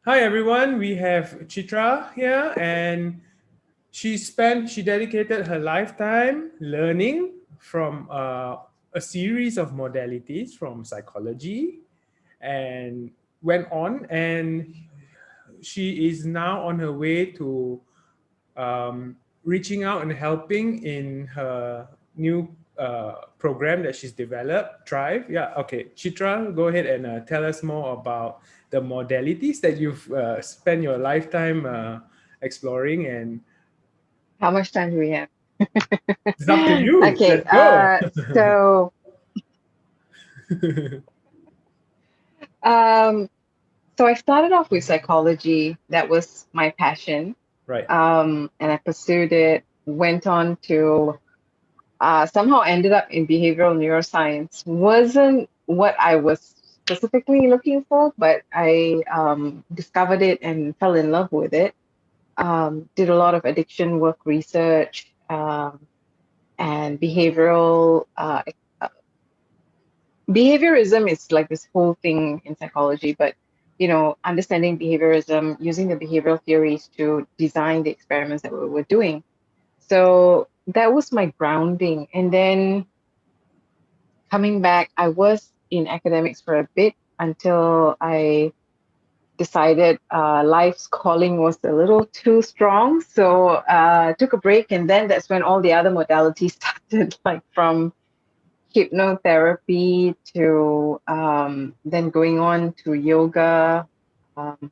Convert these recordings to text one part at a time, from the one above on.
Hi everyone, we have Chitra here, and she dedicated her lifetime learning from a series of modalities from psychology, and went on, and she is now on her way to reaching out and helping in her new program that she's developed, Thrive. Yeah, okay. Chitra, go ahead and tell us more about the modalities that you've spent your lifetime exploring, and How much time do we have? it's up to you. Okay, Let's go. um, so I started off with psychology. That was my passion. Right. And I pursued it, went on to somehow ended up in behavioral neuroscience. Wasn't what I was specifically looking for, but I discovered it and fell in love with it. Did a lot of addiction work research and behaviorism is like this whole thing in psychology, but understanding behaviorism, using the behavioral theories to design the experiments that we were doing. So that was my grounding. And then coming back, I was in academics for a bit until I decided life's calling was a little too strong. So took a break, and then that's when all the other modalities started, like from hypnotherapy to then going on to yoga, um,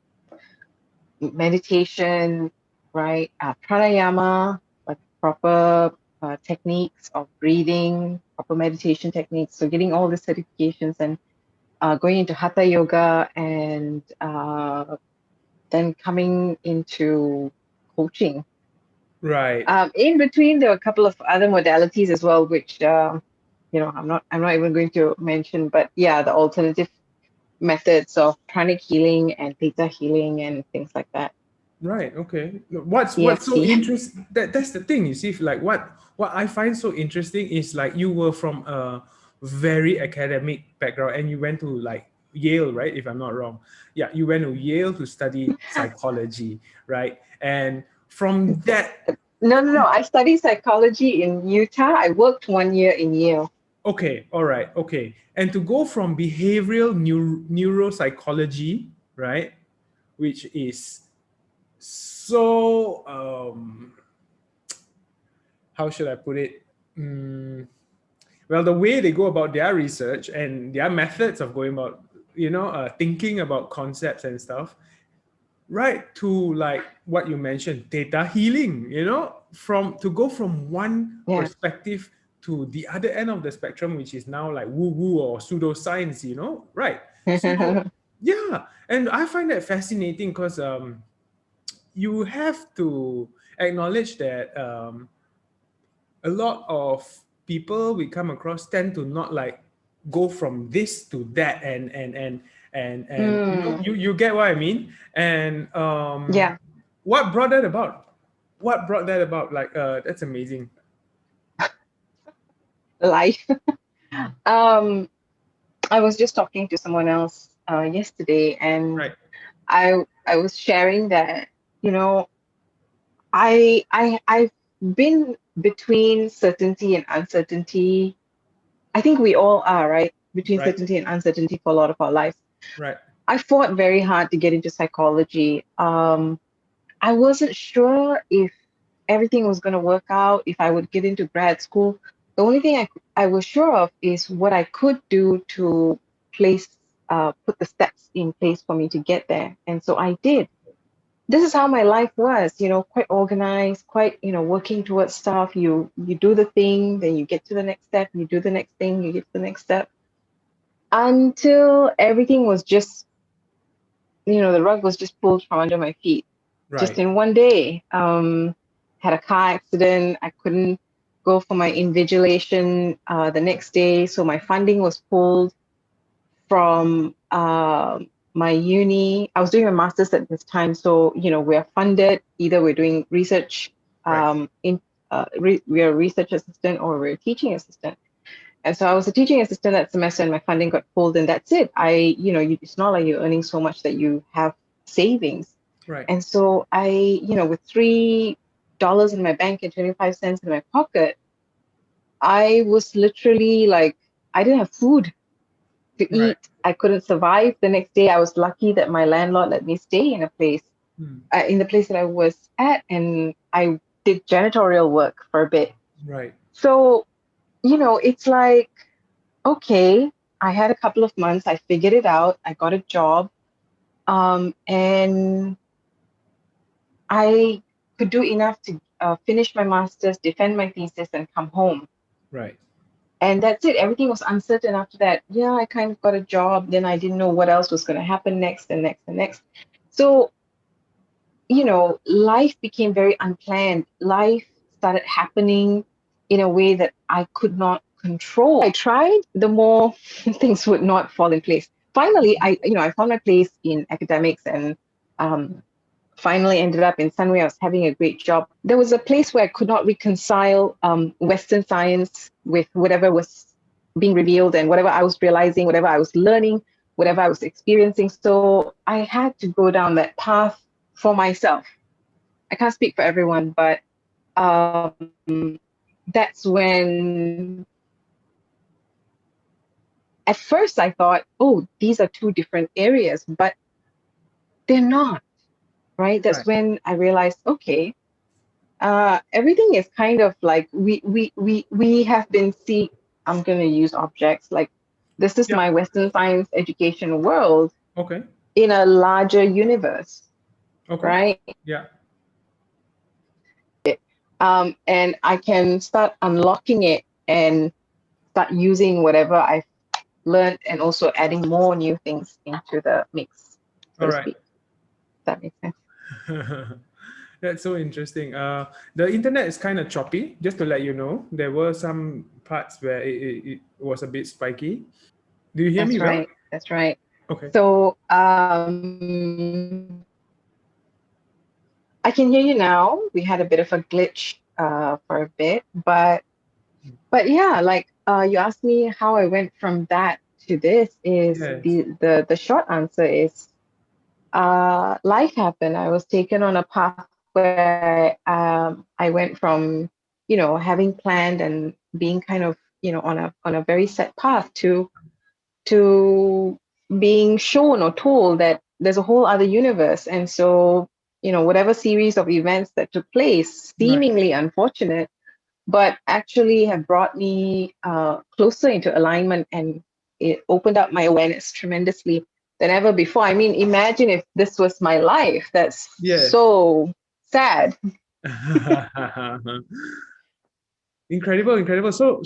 meditation, right? Pranayama, like proper techniques of breathing, proper meditation techniques. So getting all the certifications and going into hatha yoga and then coming into coaching. Right. In between, there were a couple of other modalities as well, which I'm not even going to mention. But yeah, the alternative methods of pranic healing and theta healing and things like that. Right. Okay. No, what's so EFT. interesting? That's the thing. You see, like what I find so interesting is like you were from a very academic background and you went to like Yale, right? If I'm not wrong. Yeah, you went to Yale to study psychology, right? And from that, No, no, no. I studied psychology in Utah. I worked 1 year in Yale. okay, all right, okay, and to go from behavioral neuropsychology, right, which is so how should I put it? Mm, well, the way they go about their research and their methods of going about, thinking about concepts and stuff, right, to like what you mentioned, data healing, from to go from one Yeah. perspective to the other end of the spectrum, which is now like woo woo or pseudoscience, right? So yeah, and I find that fascinating because you have to acknowledge that a lot of people we come across tend to not like go from this to that, and Mm, you get what I mean. And yeah. what brought that about? What brought that about? Like that's amazing. Life. Um, I was just talking to someone else yesterday, and Right. I was sharing that you know I've been between certainty and uncertainty. I think we all are, right? Between Right. certainty and uncertainty for a lot of our lives. Right. I fought very hard to get into psychology. I wasn't sure if everything was going to work out, if I would get into grad school. The only thing I was sure of is what I could do to place, put the steps in place for me to get there. And so I did. This is how my life was, quite organized, quite, working towards stuff. You do the thing, then you get to the next step, you do the next thing, you get to the next step until everything was just, the rug was just pulled from under my feet just Right. in one day. Had a car accident. I couldn't go for my invigilation the next day, so my funding was pulled from my uni. I was doing a master's at this time, so we're funded. Either we're doing research, Right. we're a research assistant, or we're a teaching assistant. And so I was a teaching assistant that semester, and my funding got pulled, and that's it. It's not like you're earning so much that you have savings. Right. And so with $3 in my bank and 25 cents in my pocket, I was literally like, I didn't have food to Right. eat. I couldn't survive the next day. I was lucky that my landlord let me stay Hmm. in the place that I was at, and I did janitorial work for a bit. Right. So, it's like, okay, I had a couple of months, I figured it out, I got a job, and I could do enough to finish my master's, defend my thesis, and come home. Right. And that's it. Everything was uncertain after that. Yeah, I kind of got a job. Then I didn't know what else was going to happen next and next and next. So, life became very unplanned. Life started happening in a way that I could not control. I tried, the more things would not fall in place. Finally, I found my place in academics, and um, finally ended up in Sunway. I was having a great job. There was a place where I could not reconcile Western science with whatever was being revealed and whatever I was realizing, whatever I was learning, whatever I was experiencing. So I had to go down that path for myself. I can't speak for everyone, but that's when at first I thought, oh, these are two different areas, but they're not, right? That's Right. when I realized, okay, everything is kind of like we have been see. I'm gonna use objects like this is Yeah. my Western science education world Okay. in a larger universe, Okay. right? Yeah. And I can start unlocking it and start using whatever I've learned and also adding more new things into the mix, so All to right. speak. If that makes sense. That's so interesting. The internet is kind of choppy. Just to let you know, there were some parts where it was a bit spiky. Do you hear me That's well? right. That's right. Okay. So I can hear you now. We had a bit of a glitch for a bit, but yeah, like you asked me how I went from that to this. Is Yes. the short answer is life happened. I was taken on a path where I went from having planned and being kind of on a very set path to being shown or told that there's a whole other universe. And so, whatever series of events that took place, Right. seemingly unfortunate, but actually have brought me closer into alignment, and it opened up my awareness tremendously than ever before. I mean, imagine if this was my life. That's Yes. so sad. Incredible, incredible. So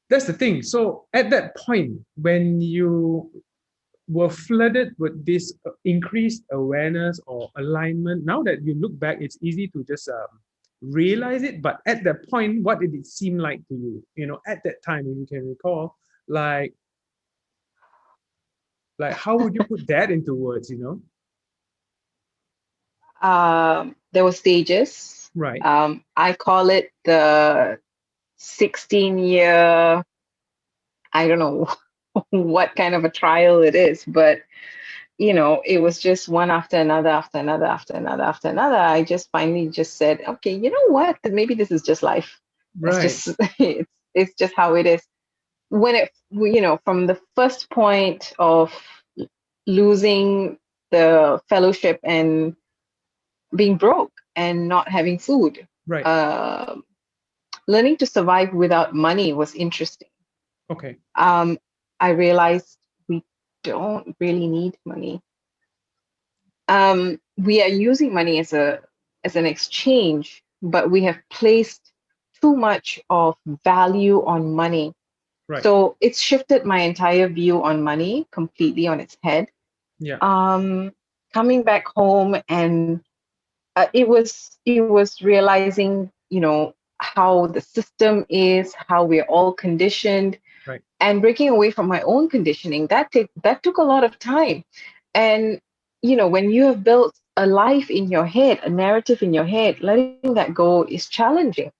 that's the thing. So at that point, when you were flooded with this increased awareness or alignment, now that you look back, it's easy to just realize it. But at that point, what did it seem like to you? At that time, if you can recall, like how would you put that into words? There were stages. Right. I call it the 16-year, I don't know what kind of a trial it is, but it was just one after another, after another, after another, after another. I just finally just said, okay, you know what? Maybe this is just life. That's Right. just it's just how it is. When from the first point of losing the fellowship and being broke and not having food, Right. uh, learning to survive without money was interesting. Okay. Um, I realized we don't really need money. We are using money as an exchange, but we have placed too much of value on money. Right. So it's shifted my entire view on money completely on its head. Yeah. Um, Coming back home, and it was realizing how the system is, how we're all conditioned, Right. and breaking away from my own conditioning. That took a lot of time. And when you have built a life in your head, a narrative in your head, letting that go is challenging.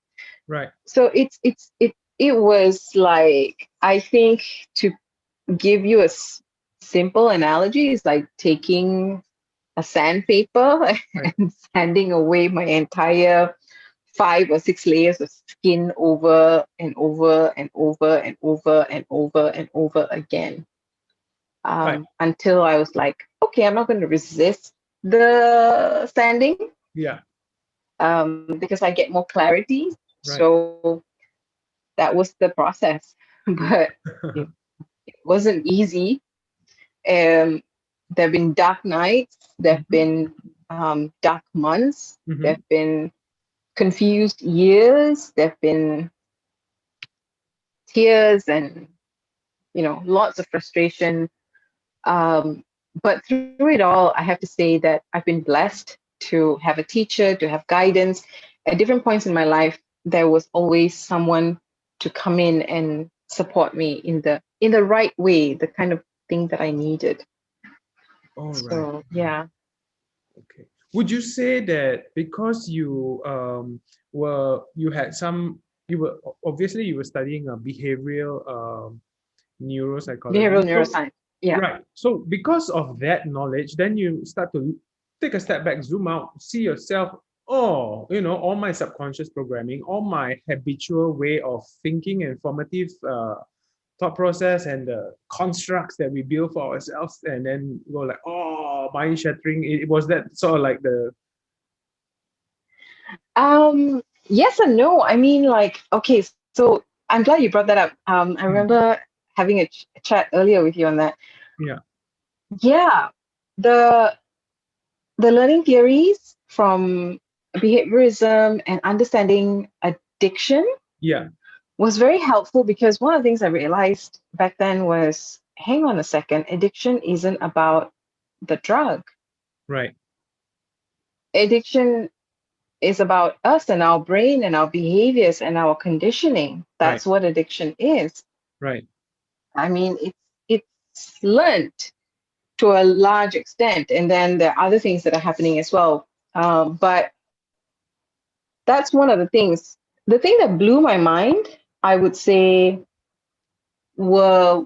Right. So it was like, I think, to give you a simple analogy is like taking a sandpaper Right. and sanding away my entire 5 or 6 layers of skin over and over and over and over and over and over again, Right. until I was like, okay, I'm not going to resist the sanding, Yeah. because I get more clarity. Right. So that was the process, but it, it wasn't easy. Um, there have been dark nights, there have Hmm. been dark months, there Hmm. have been confused years, there have been tears and lots of frustration. Um, but through it all, I have to say that I've been blessed to have a teacher, to have guidance. At different points in my life, there was always someone to come in and support me in the right way, the kind of thing that I needed. All right. So Right. yeah, Okay. Would you say that because you had some you were obviously you were studying a behavioral neuropsychology. behavioral So neuroscience. Yeah. right. So because of that knowledge, then you start to take a step back, zoom out, see yourself. Oh, all my subconscious programming, all my habitual way of thinking and formative thought process and the constructs that we build for ourselves, and then go like, oh, mind shattering. It was that sort of like the Yes and no. I mean, like, okay, so I'm glad you brought that up. I hmm, remember having a chat earlier with you on that. yeah, Yeah, the the learning theories from behaviorism and understanding addiction yeah, was very helpful, because one of the things I realized back then was, hang on a second, addiction isn't about the drug. right, Addiction is about us and our brain and our behaviors and our conditioning. right, That's what addiction is. right, I mean, it's learned to a large extent, and then there are other things that are happening as well. But that's one of the things. The thing that blew my mind, I would say, were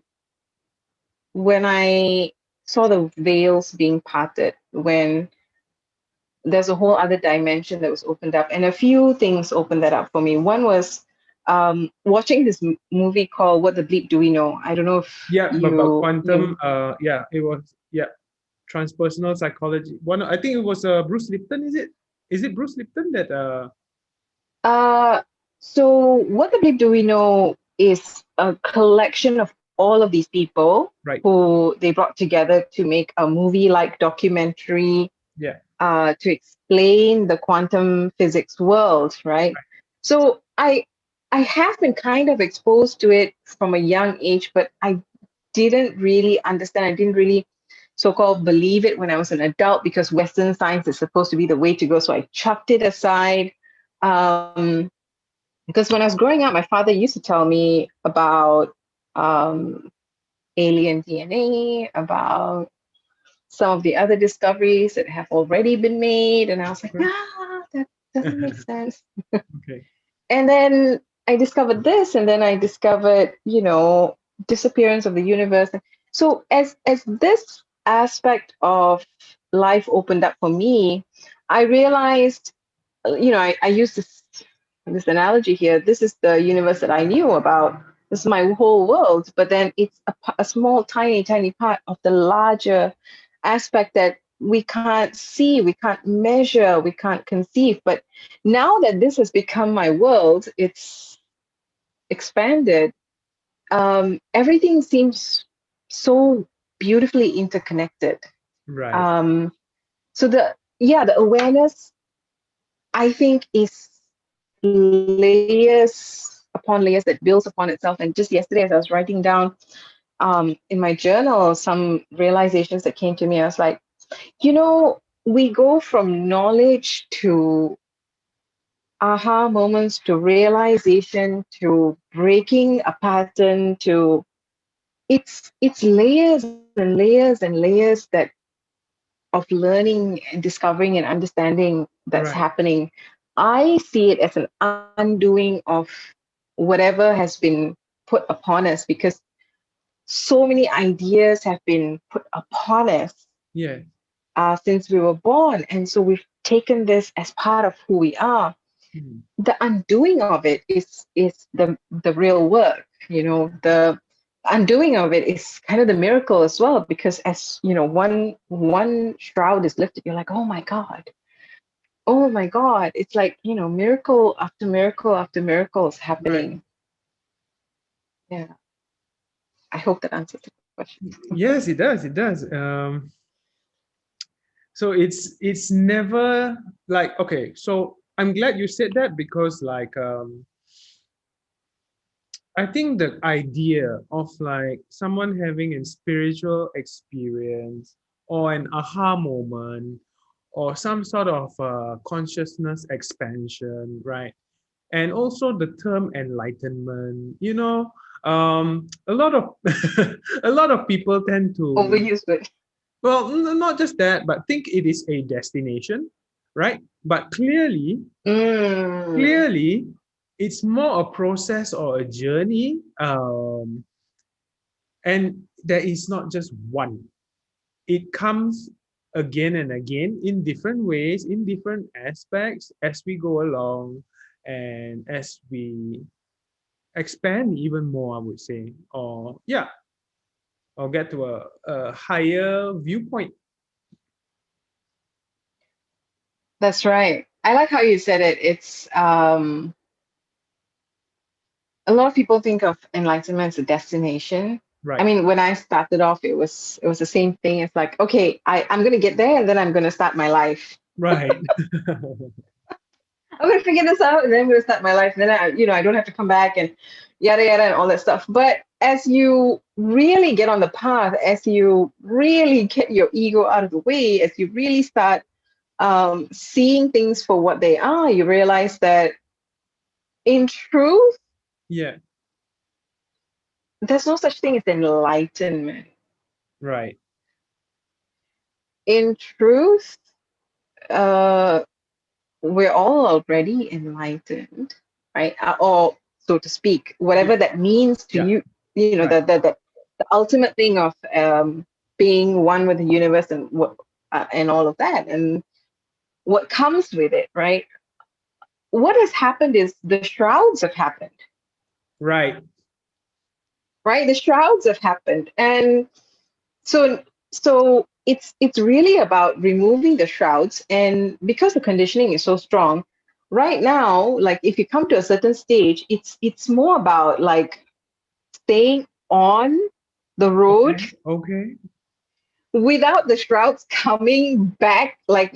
when I saw the veils being parted, when there's a whole other dimension that was opened up, and a few things opened that up for me. One was watching this movie called What the Bleep Do We Know? I don't know if yeah. But you quantum, yeah, it was, yeah, transpersonal psychology. One, I think it was Bruce Lipton. Is it Bruce Lipton that Uh, so what the bleep do we know is a collection of all of these people right, who they brought together to make a movie-like documentary, yeah, to explain the quantum physics world, right? So I have been kind of exposed to it from a young age, but I didn't really understand. I didn't really so-called believe it when I was an adult, because Western science is supposed to be the way to go. So I chucked it aside. Um, because when I was growing up, my father used to tell me about um, alien DNA, about some of the other discoveries that have already been made. And I was like, okay, nah, that doesn't make sense. okay, And then I discovered this, and then I discovered, disappearance of the universe. So as this aspect of life opened up for me, I realized, I use this analogy here. This is the universe that I knew about. This is my whole world, but then it's a small, tiny, tiny part of the larger aspect that we can't see, we can't measure, we can't conceive. But now that this has become my world, it's expanded. Everything seems so beautifully interconnected. right, Um, so the awareness, I think, is layers upon layers that builds upon itself. And just yesterday, as I was writing down in my journal some realizations that came to me, I was like, we go from knowledge to aha moments to realization to breaking a pattern to it's layers and layers and layers that of learning and discovering and understanding that's right, happening. I see it as an undoing of whatever has been put upon us, because so many ideas have been put upon us Yeah. since we were born. And so we've taken this as part of who we are. Mhm. The undoing of it is the real work. The undoing of it is kind of the miracle as well, because as one shroud is lifted, you're like, oh my god, it's like, miracle after miracle after miracle is Right. happening. Yeah, I hope that answers the question. Yes, it does. It does. So it's never like, okay. So I'm glad you said that, because like I think the idea of like someone having a spiritual experience or an aha moment or some sort of consciousness expansion, right? And also the term enlightenment, a lot of a lot of people tend to, Overused it. well, not just that, but think it is a destination, right? But Mm, clearly, it's more a process or a journey, and there is not just one. It comes again and again in different ways, in different aspects as we go along, and as we expand even more, I would say, or yeah, or get to a higher viewpoint. that's right. I like how you said it. It's a lot of people think of enlightenment as a destination. I Right, mean, when I started off, it was the same thing. It's like, okay, I'm gonna get there and then I'm gonna start my life. right. I'm gonna figure this out and then I'm gonna start my life. And then I don't have to come back and yada yada and all that stuff. But as you really get on the path, as you really get your ego out of the way, as you really start seeing things for what they are, you realize that in truth, Yeah, there's no such thing as enlightenment. right. In truth, uh, we're all already enlightened, right? Or so to speak, Yeah, whatever that means to yeah, you. right, The ultimate thing of being one with the universe and and all of that, and what comes with it, right? What has happened is the shrouds have happened, right. right? The shrouds have happened, and so it's really about removing the shrouds. And because the conditioning is so strong right now, like if you come to a certain stage, it's more about like staying on the road Okay, okay. without the shrouds coming back, like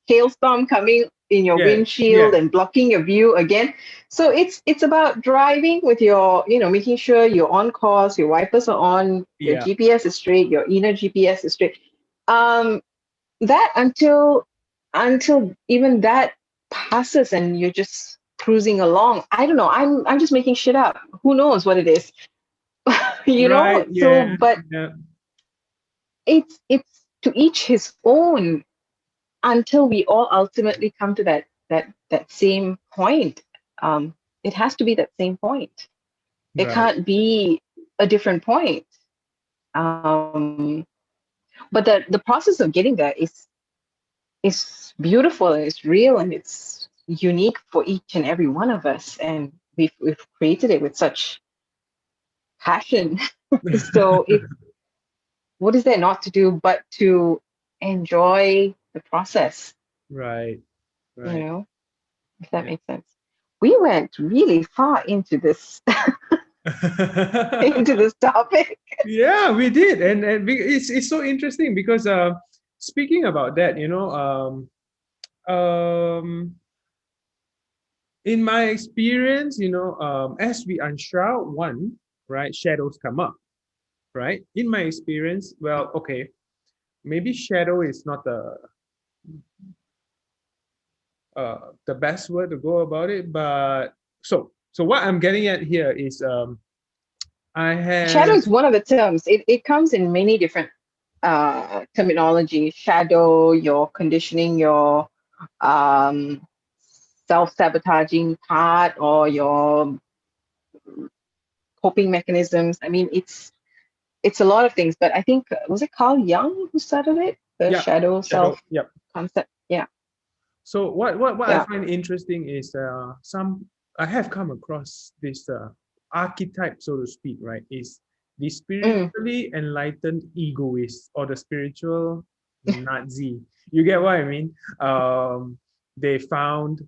hailstorm coming in your Yeah, windshield yeah, and blocking your view again. So it's about driving with your, making sure you're on course, your wipers are on, your yeah. GPS is straight, your inner GPS is straight. Um, that until even that passes and you're just cruising along. I don't know. I'm just making shit up. Who knows what it is? Right, So, yeah, but yeah. it's to each his own until we all ultimately come to that same point. It has to be that same point. It Right, can't be a different point. Um, but the process of getting there is beautiful and it's real and it's unique for each and every one of us. And we've created it with such passion. So what is there not to do but to enjoy the process, right, you right. know, if that Yeah. makes sense. We went really far into this into this topic. Yeah, we did, and it's so interesting because speaking about that, in my experience, as we unshroud one, right, shadows come up, right? In my experience, well, okay, maybe shadow is not the best word to go about it, but so what I'm getting at here is I Shadow have is one of the terms. It comes in many different terminology. Shadow, your conditioning, your um, self-sabotaging part, or your coping mechanisms. I mean, it's a lot of things, but I think was it Carl Jung who started it? The Yeah, shadow shadow. self Yep. concept. Yeah, So what I yeah. find interesting is some I have come across this archetype, so to speak, right? Is the Mm. spiritually enlightened egoist or the spiritual Nazi. You get what I mean? They found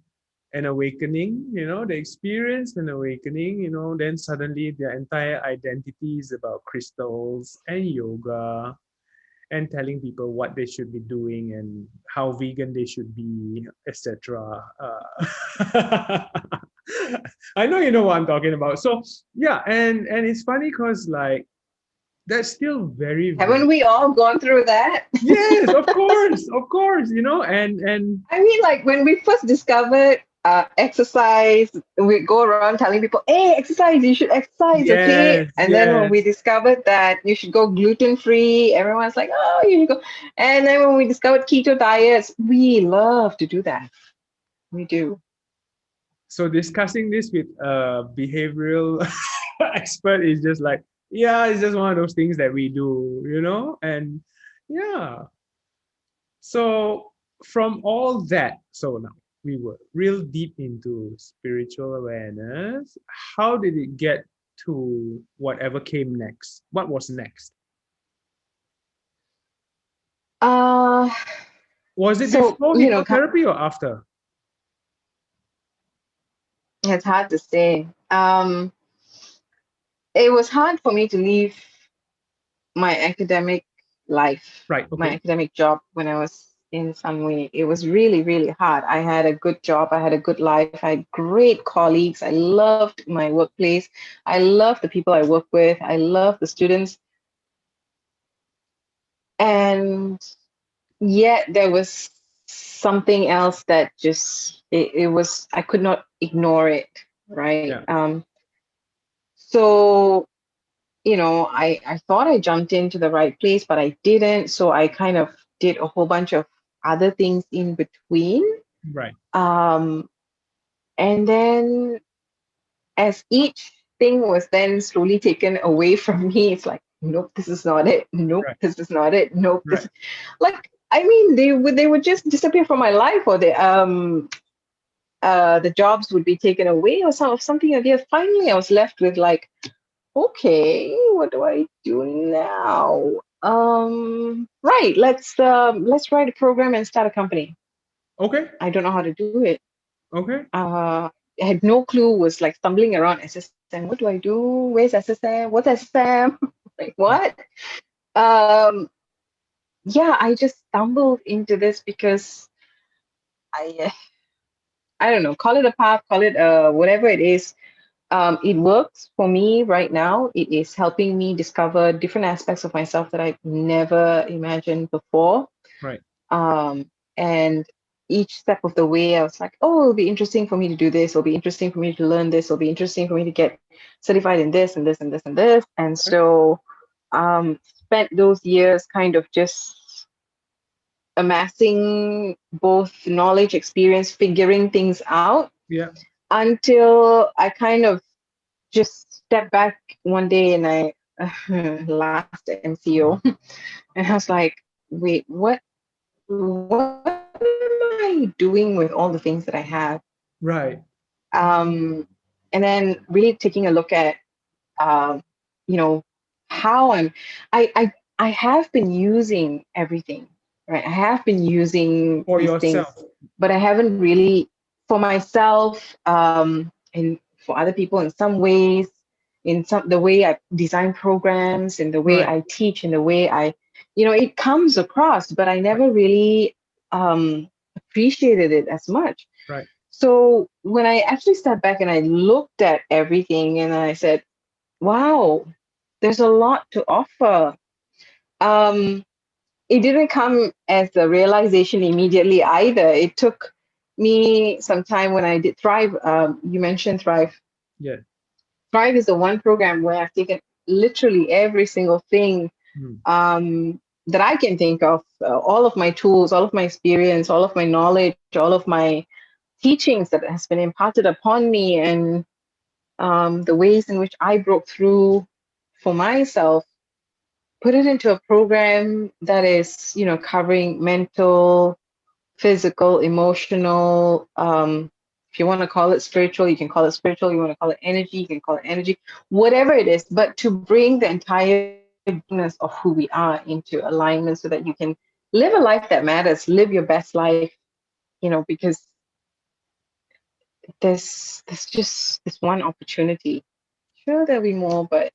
an awakening, they experienced an awakening, then suddenly their entire identity is about crystals and yoga and telling people what they should be doing and how vegan they should be, etc. I know you know what I'm talking about. So yeah, and it's funny because like that's still very very Haven't we all gone through that? yes, of course, and I mean, like when we first discovered exercise, we go around telling people, "Hey, exercise! You should exercise, okay?" yes, And then when we yes. discovered that you should go gluten free, everyone's like, "Oh, you should go." And then when we discovered keto diets, we love to do that. We do. So discussing this with a behavioral expert is just like, yeah, it's just one of those things that we do, and yeah. So from all that, so now we were real deep into spiritual awareness. How did it get to whatever came next? What was next? Uh, Was it so before you know, hypnotherapy or after? it's hard to say. It was hard for me to leave my academic life, Right. my Okay. academic job when I was in Sunway. It was really, really hard. I had a good job, I had a good life, I had great colleagues, I loved my workplace, I loved the people I work with, I loved the students. And yet there was something else that just it was I could not ignore it, right? Yeah. So I thought I jumped into the right place, but I didn't. So I kind of did a whole bunch of other things in between. Right. Um, and then as each thing was then slowly taken away from me, it's like, nope, this is not it. Nope, Right. this is not it. Nope, Right. this like I mean they would just disappear from my life, or the jobs would be taken away or something like that. Finally I was left with like, okay, what do I do now? Right, let's write a program and start a company. Okay. I don't know how to do it. Okay. I had no clue, was like stumbling around SSM. What do I do? Where's SSM? What's SSM? Like what? Um, yeah, I just stumbled into this because I I don't know, call it a path, call it whatever it is. It works for me right now. It is helping me discover different aspects of myself that I've never imagined before. Right. And each step of the way, I was like, oh, it'll be interesting for me to do this. It'll be interesting for me to learn this. It'll be interesting for me to get certified in this and this and this and this. And Okay. so, spent those years kind of just amassing both knowledge, experience, figuring things out Yeah. until I kind of just stepped back one day and I last MCO and I was like, wait, what am I doing with all the things that I have? Right. Um, and then really taking a look at um, you know how I have been using everything, right? I have been using For these things, yourself. but I haven't really for myself, and for other people in some ways, in some the way I design programs, in the way Right. I teach, in the way it comes across, but I Right. never really appreciated it as much. Right. So when I actually stepped back and I looked at everything and I said, wow, there's a lot to offer. Um, it didn't come as a realization immediately either. It took me some time when I did Thrive. You mentioned Thrive. Yeah. Thrive is the one program where I've taken literally every single thing Hmm. that I can think of, all of my tools, all of my experience, all of my knowledge, all of my teachings that has been imparted upon me, and the ways in which I broke through for myself. put it into a program that is, covering mental, physical, emotional, if you want to call it spiritual, you can call it spiritual. You want to call it energy, you can call it energy, whatever it is, but to bring the entire beingness of who we are into alignment so that you can live a life that matters, live your best life, because there's just this one opportunity. Sure, there'll be more, but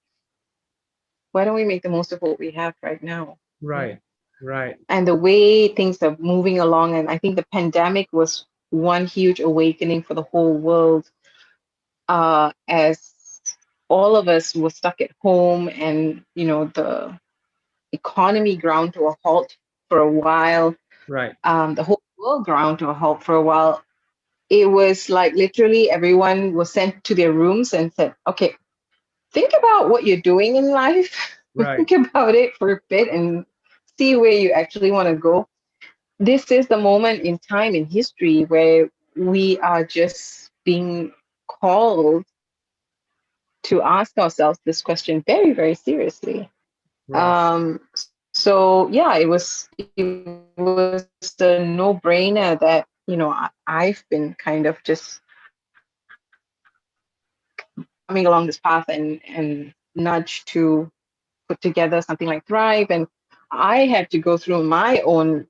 why don't we make the most of what we have right now? Right. Right. And the way things are moving along, and I think the pandemic was one huge awakening for the whole world, as all of us were stuck at home, and the economy ground to a halt for a while. Right. The whole world ground to a halt for a while. It was like literally everyone was sent to their rooms and said, okay, think about what you're doing in life. Right. Think about it for a bit and see where you actually want to go. This is the moment in time in history where we are just being called to ask ourselves this question very, very seriously. Right. So yeah, it was a no-brainer that I've been kind of just coming along this path and nudged to put together something like Thrive, and I had to go through my own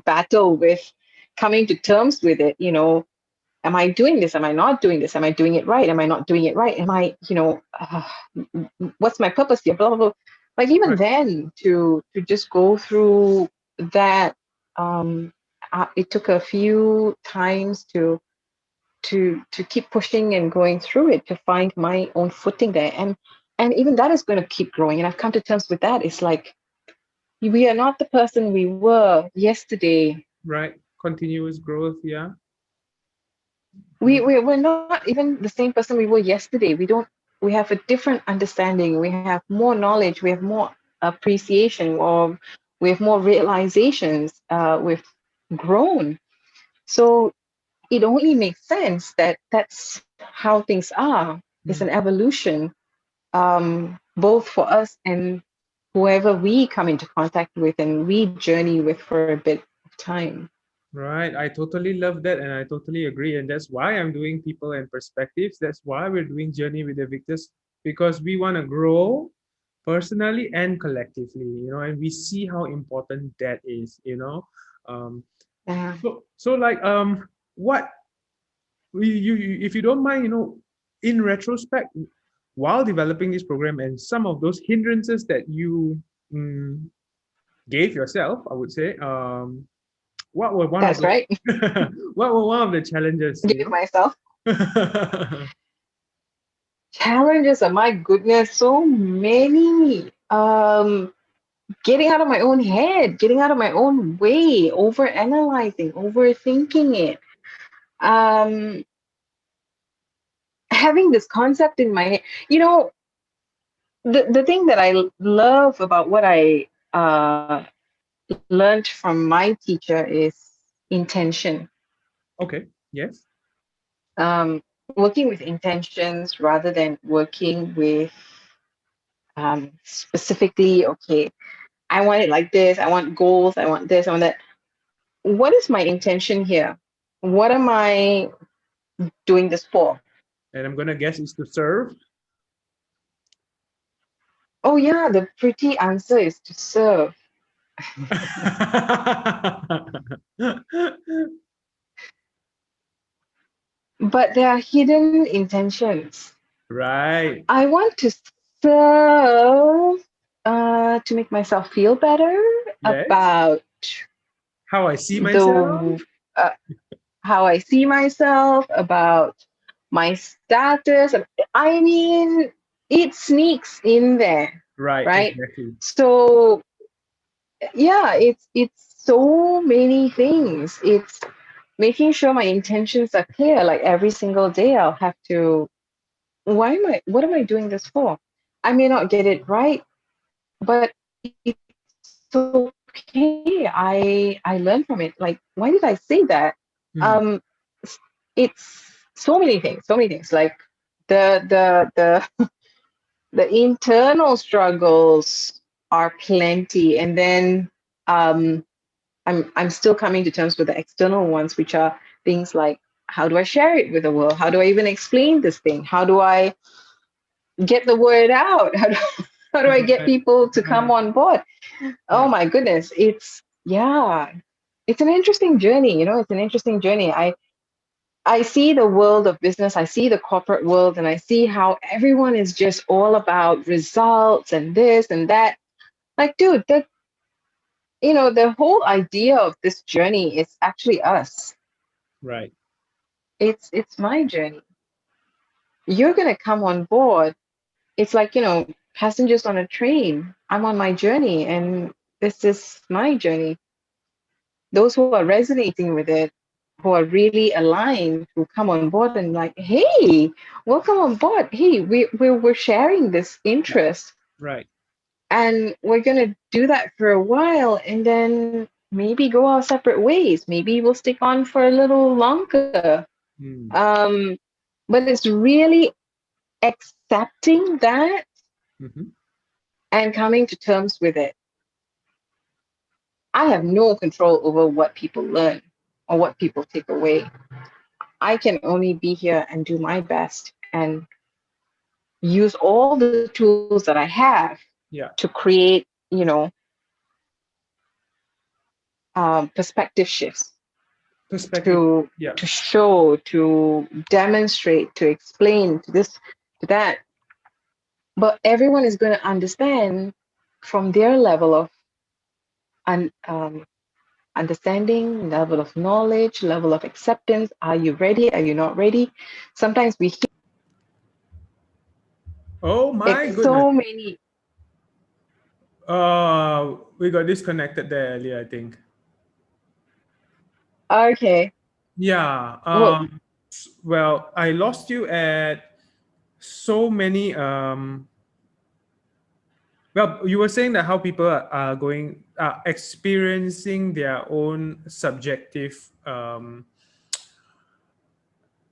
battle with coming to terms with it. Am I doing this? Am I not doing this? Am I doing it right? Am I not doing it right? Am I, what's my purpose here? Blah blah blah. Like even Right. then, to just go through that, it took a few times to keep pushing and going through it to find my own footing there, and even that is going to keep growing. And I've come to terms with that. It's like we are not the person we were yesterday. Right. Continuous growth. Yeah. we, Mm. we we're not even the same person we were yesterday. We have a different understanding, we have more knowledge, we have more appreciation, or we have more realizations, we've grown. So it only makes sense that that's how things are. It's an Mm. evolution, both for us and whoever we come into contact with and we journey with for a bit of time. Right. I totally love that, and I totally agree. And that's why I'm doing people and perspectives. That's why we're doing Journey with the Victors, because we want to grow personally and collectively, and we see how important that is. Um, Yeah. so like what if you don't mind, in retrospect, while developing this program and some of those hindrances that you mm, gave yourself, I would say, what were one of That's the right. what were one of the challenges, Give myself know? challenges. My goodness, so many. Getting out of my own head, getting out of my own way, over analyzing, overthinking it. Um, Having this concept in my head. The thing that I love about what I learned from my teacher is intention. Okay. Yes. Working with intentions rather than working with specifically, okay, I want it like this, I want goals, I want this, I want that. What is my intention here? What am I doing this for? And I'm gonna guess is to serve. Oh, yeah, the pretty answer is to serve. But there are hidden intentions. Right. I want to serve to make myself feel better Yes. about How I see myself. the how I see myself, about my status. I mean, it sneaks in there, Right. right? Exactly. So yeah, it's so many things. It's making sure my intentions are clear. Like every single day, I'll have to. What am I doing this for? I may not get it right, but it's okay. I learn from it. Like, why did I say that? Um, it's so many things. So many things. Like the the internal struggles are plenty, and then um, I'm still coming to terms with the external ones, which are things like, how do I share it with the world? How do I even explain this thing? How do I get the word out? How do I get Right. people to come Right. on board? Oh Yeah. my goodness, yeah, it's an interesting journey. It's an interesting journey. I see the world of business, I see the corporate world, and I see how everyone is just all about results and this and that. Like, dude, the whole idea of this journey is actually us. Right. It's my journey. You're gonna come on board. It's like, passengers on a train. I'm on my journey, and this is my journey. Those who are resonating with it, who are really aligned, who come on board and like, hey, welcome on board. Hey, we're sharing this Yeah. interest, Right. and we're gonna do that for a while, and then maybe go our separate ways. Maybe we'll stick on for a little longer. Mm. Um, but it's really accepting that Hmm. and coming to terms with it. I have no control over what people learn or what people take away. I can only be here and do my best and use all the tools that I have to Yeah. create, perspective shifts, Perspective. to Yeah. show, to demonstrate, to explain, to this, to that. But everyone is going to understand from their level of un, understanding, level of knowledge, level of acceptance. Are you ready? Are you not ready? Sometimes we hear Oh my it's goodness. so many. We got disconnected there earlier, I think. Okay. Yeah. Well, Well, I lost you at so many. Well, you were saying that how people are going, experiencing their own subjective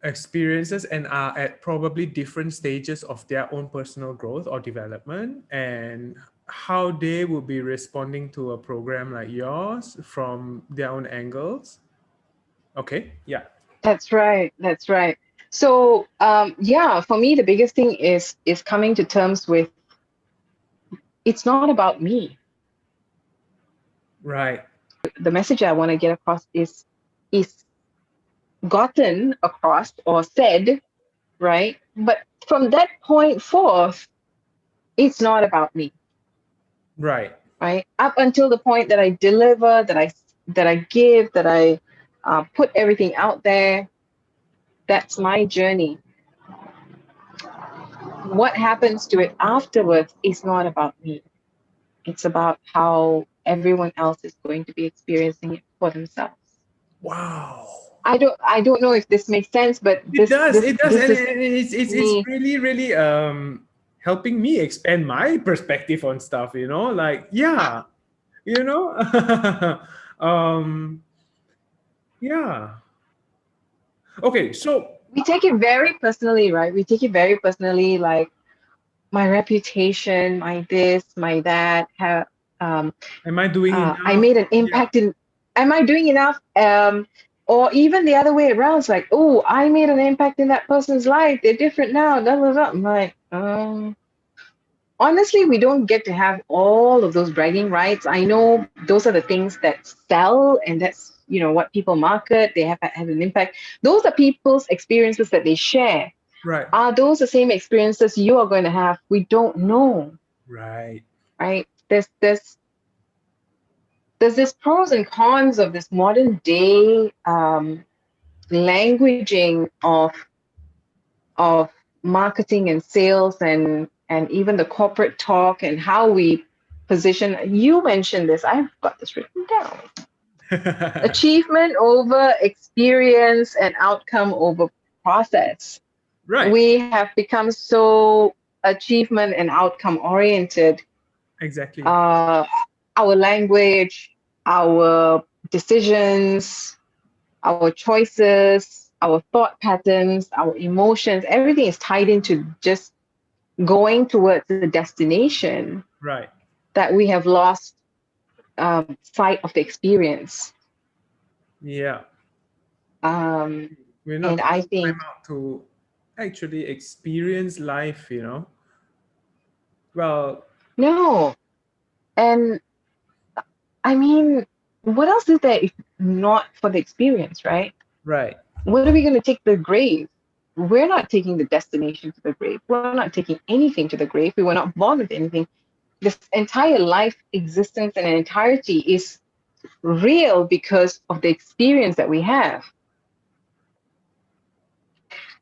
experiences and are at probably different stages of their own personal growth or development, and how they will be responding to a program like yours from their own angles. Okay. Yeah. that's right. That's right. So, yeah, for me, the biggest thing is coming to terms with it's not about me. Right. The message I want to get across is gotten across or said, right? But from that point forth, it's not about me, Right. right? Up until the point that I deliver, that I give, that I put everything out there, that's my journey. What happens to it afterwards is not about me. It's about how everyone else is going to be experiencing it for themselves. Wow. I don't know if this makes sense, but It this does. this It does, this and is it's me. really really helping me expand my perspective on stuff. Like, yeah, you know, um, yeah. Okay, so We take it very personally, right? We take it very personally, like my reputation, my this, my that. Um, am I doing I enough? made an Yeah. impact in. Am I doing enough? Or even the other way around. It's like, oh, I made an impact in that person's life. They're different now. Blah, blah, blah. I'm like, honestly, we don't get to have all of those bragging rights. I know those are the things that sell, and that's what people market. They have an impact. Those are people's experiences that they share. Right. Are those the same experiences you are going to have? We don't know, Right. right? There's this pros and cons of this modern day languaging of marketing and sales, and even the corporate talk and how we position. You mentioned this. I've got this written down. Achievement over experience and outcome over process. Right. We have become so achievement and outcome oriented. Exactly. uh, our language, our decisions, our choices, our thought patterns, our emotions, everything is tied into just going towards a destination Right. that we have lost sight of the experience. Yeah. Um, We're not and I taking time think, out to actually experience life, Well, no. And I mean, what else is there if not for the experience, right? right. What are we going to take to the grave? We're not taking the destination to the grave. We're not taking anything to the grave. We were not born with anything. This entire life existence and entirety is real because of the experience that we have.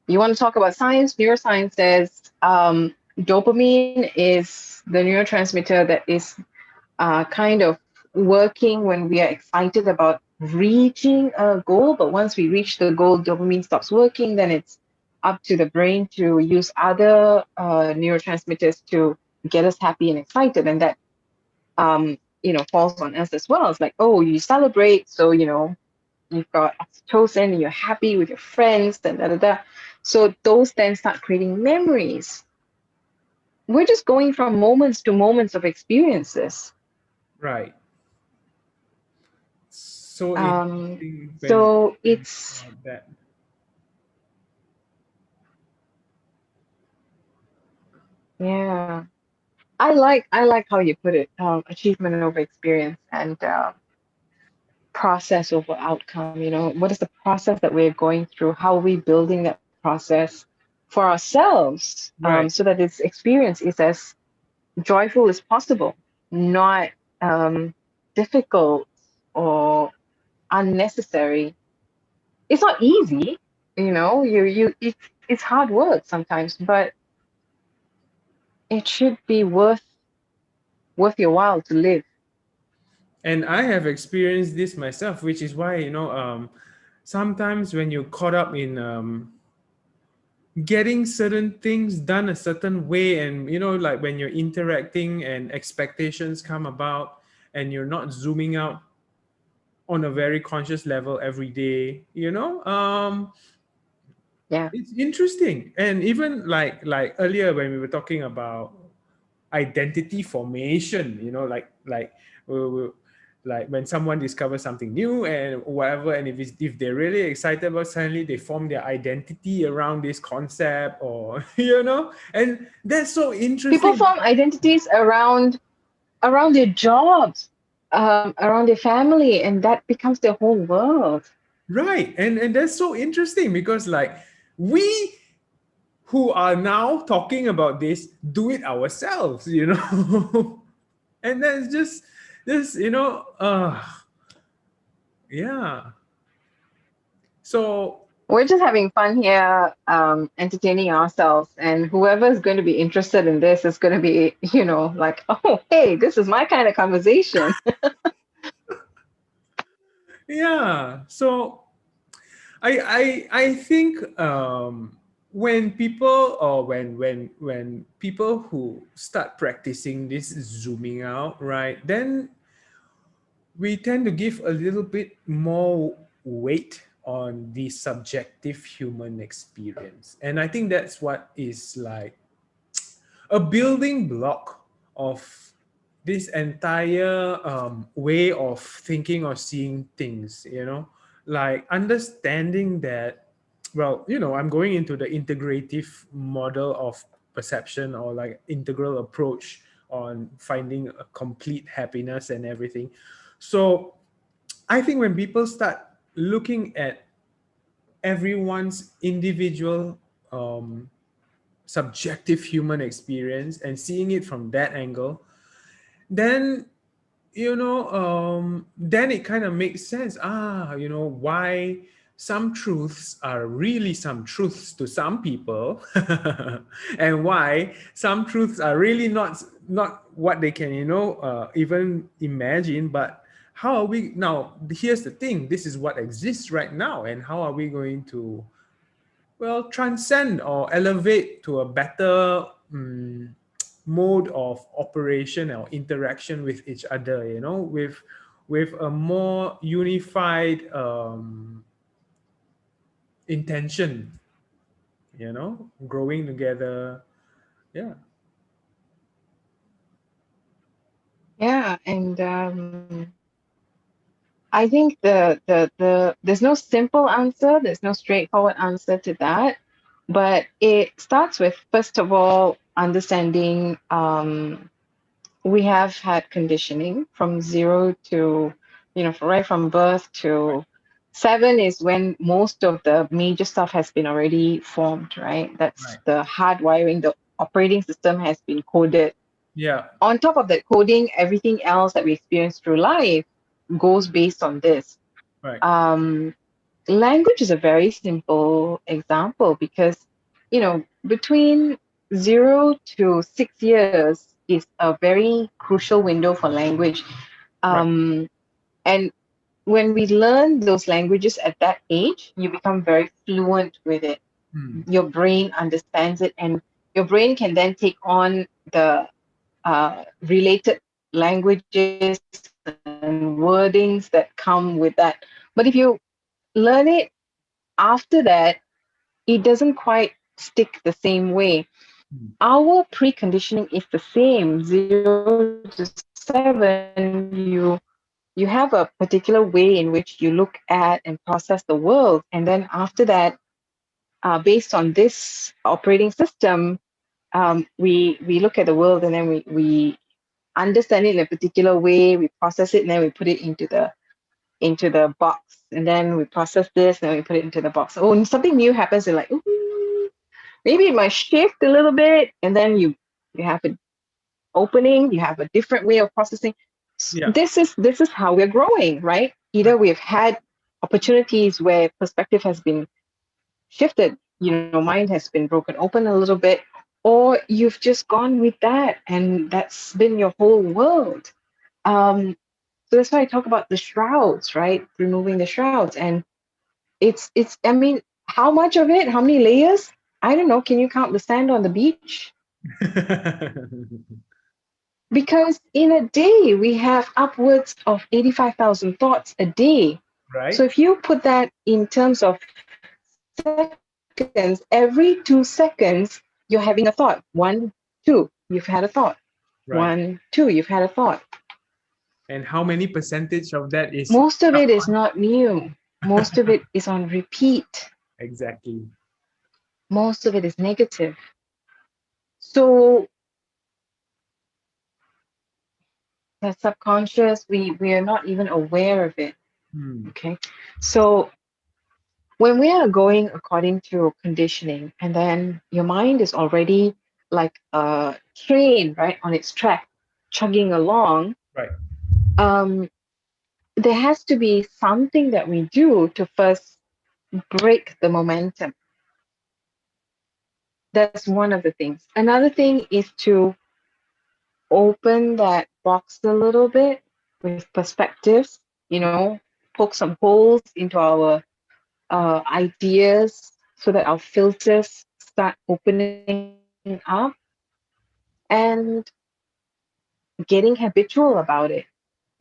You want to talk about science? Neuroscience says dopamine is the neurotransmitter that is kind of working when we are excited about reaching a goal. But once we reach the goal, dopamine stops working. Then it's up to the brain to use other neurotransmitters to get us happy and excited. And that, falls on us as well. It's like, oh, you celebrate. So, you've got oxytocin and you're happy with your friends and da da da. So those then start creating memories. We're just going from moments to moments of experiences. Right. So Um, interesting when you so think it's about that. yeah. I like how you put it. Achievement over experience and process over outcome. What is the process that we're going through? How are we building that process for ourselves, Right. so that this experience is as joyful as possible, not difficult or unnecessary. It's not easy, it's hard work sometimes, but it should be worth your while to live. And I have experienced this myself, which is why, sometimes when you're caught up in getting certain things done a certain way, and, like when you're interacting and expectations come about and you're not zooming out on a very conscious level every day, Yeah. it's interesting. And even like earlier when we were talking about identity formation, we like when someone discovers something new and whatever, and if they're really excited about, suddenly they form their identity around this concept, or and that's so People interesting. form identities around their jobs, around their family, and that becomes their whole world. Right. And that's so interesting because, like, we who are now talking about this do it ourselves, and that's just this, yeah. So We're just having fun here, entertaining ourselves, and whoever is going to be interested in this is going to be, like, oh, hey, this is my kind of conversation. yeah. So I think, when people, or when people who start practicing this zooming out, right, then we tend to give a little bit more weight on the subjective human experience. And I think that's what is like a building block of this entire way of thinking or seeing things, like understanding that, well, I'm going into the integrative model of perception, or like integral approach on finding a complete happiness and everything. So I think when people start looking at everyone's individual subjective human experience and seeing it from that angle, then then it kind of makes sense, why some truths are really some truths to some people, and why some truths are really not what they can, even imagine. But how are we now, here's the thing, this is what exists right now, and how are we going to, well, transcend or elevate to a better mode of operation or interaction with each other, with a more unified intention, growing together. Yeah. Yeah, and I think there's no simple answer, there's no straightforward answer to that, but it starts with first of all understanding we have had conditioning from zero to, right from birth Right. to seven is when most of the major stuff has been already formed, right? That's Right. the hardwiring, the operating system has been coded. Yeah. On top of that coding, everything else that we experience through life goes based on this. Right. Um, Language is a very simple example because, between 0 to 6 years is a very crucial window for language. Right. Um, and when we learn those languages at that age, you become very fluent with it. Hmm. Your brain understands it, and your brain can then take on the related languages and wordings that come with that. But if you learn it after that, it doesn't quite stick the same way. Hmm. Our preconditioning is the same, 0 to 7. You have a particular way in which you look at and process the world, and then after that, based on this operating system, we look at the world, and then we understand it in a particular way. We process it, and then we put it into the box, and then we process this, and then we put it into the box. Oh, and something new happens, and like, ooh, maybe it might shift a little bit, and then you have an opening, you have a different way of processing. Yeah. This is how we're growing, right? Either Right. we've had opportunities where perspective has been shifted, mind has been broken open a little bit, or you've just gone with that, and that's been your whole world. Um, so that's why I talk about the shrouds, right? Removing the shrouds, and it's. I mean, how much of it? How many layers? I don't know. Can you count the sand on the beach? Because in a day, we have upwards of 85,000 thoughts a day. So Right. if you put that in terms of seconds, every 2 seconds, you're having a thought. One, two, you've had a thought. Right. One, two, you've had a thought. And how many percentage of that is Most of it is subconscious? not new. Most of it is on repeat. Exactly. Most of it is negative. So the subconscious, we are not even aware of it. Hmm. Okay. So when we are going according to conditioning, and then your mind is already like a train, right, on its track, chugging along, Right. um, there has to be something that we do to first break the momentum. That's one of the things. Another thing is to open that box a little bit with perspectives, poke some holes into our ideas so that our filters start opening up, and getting habitual about it.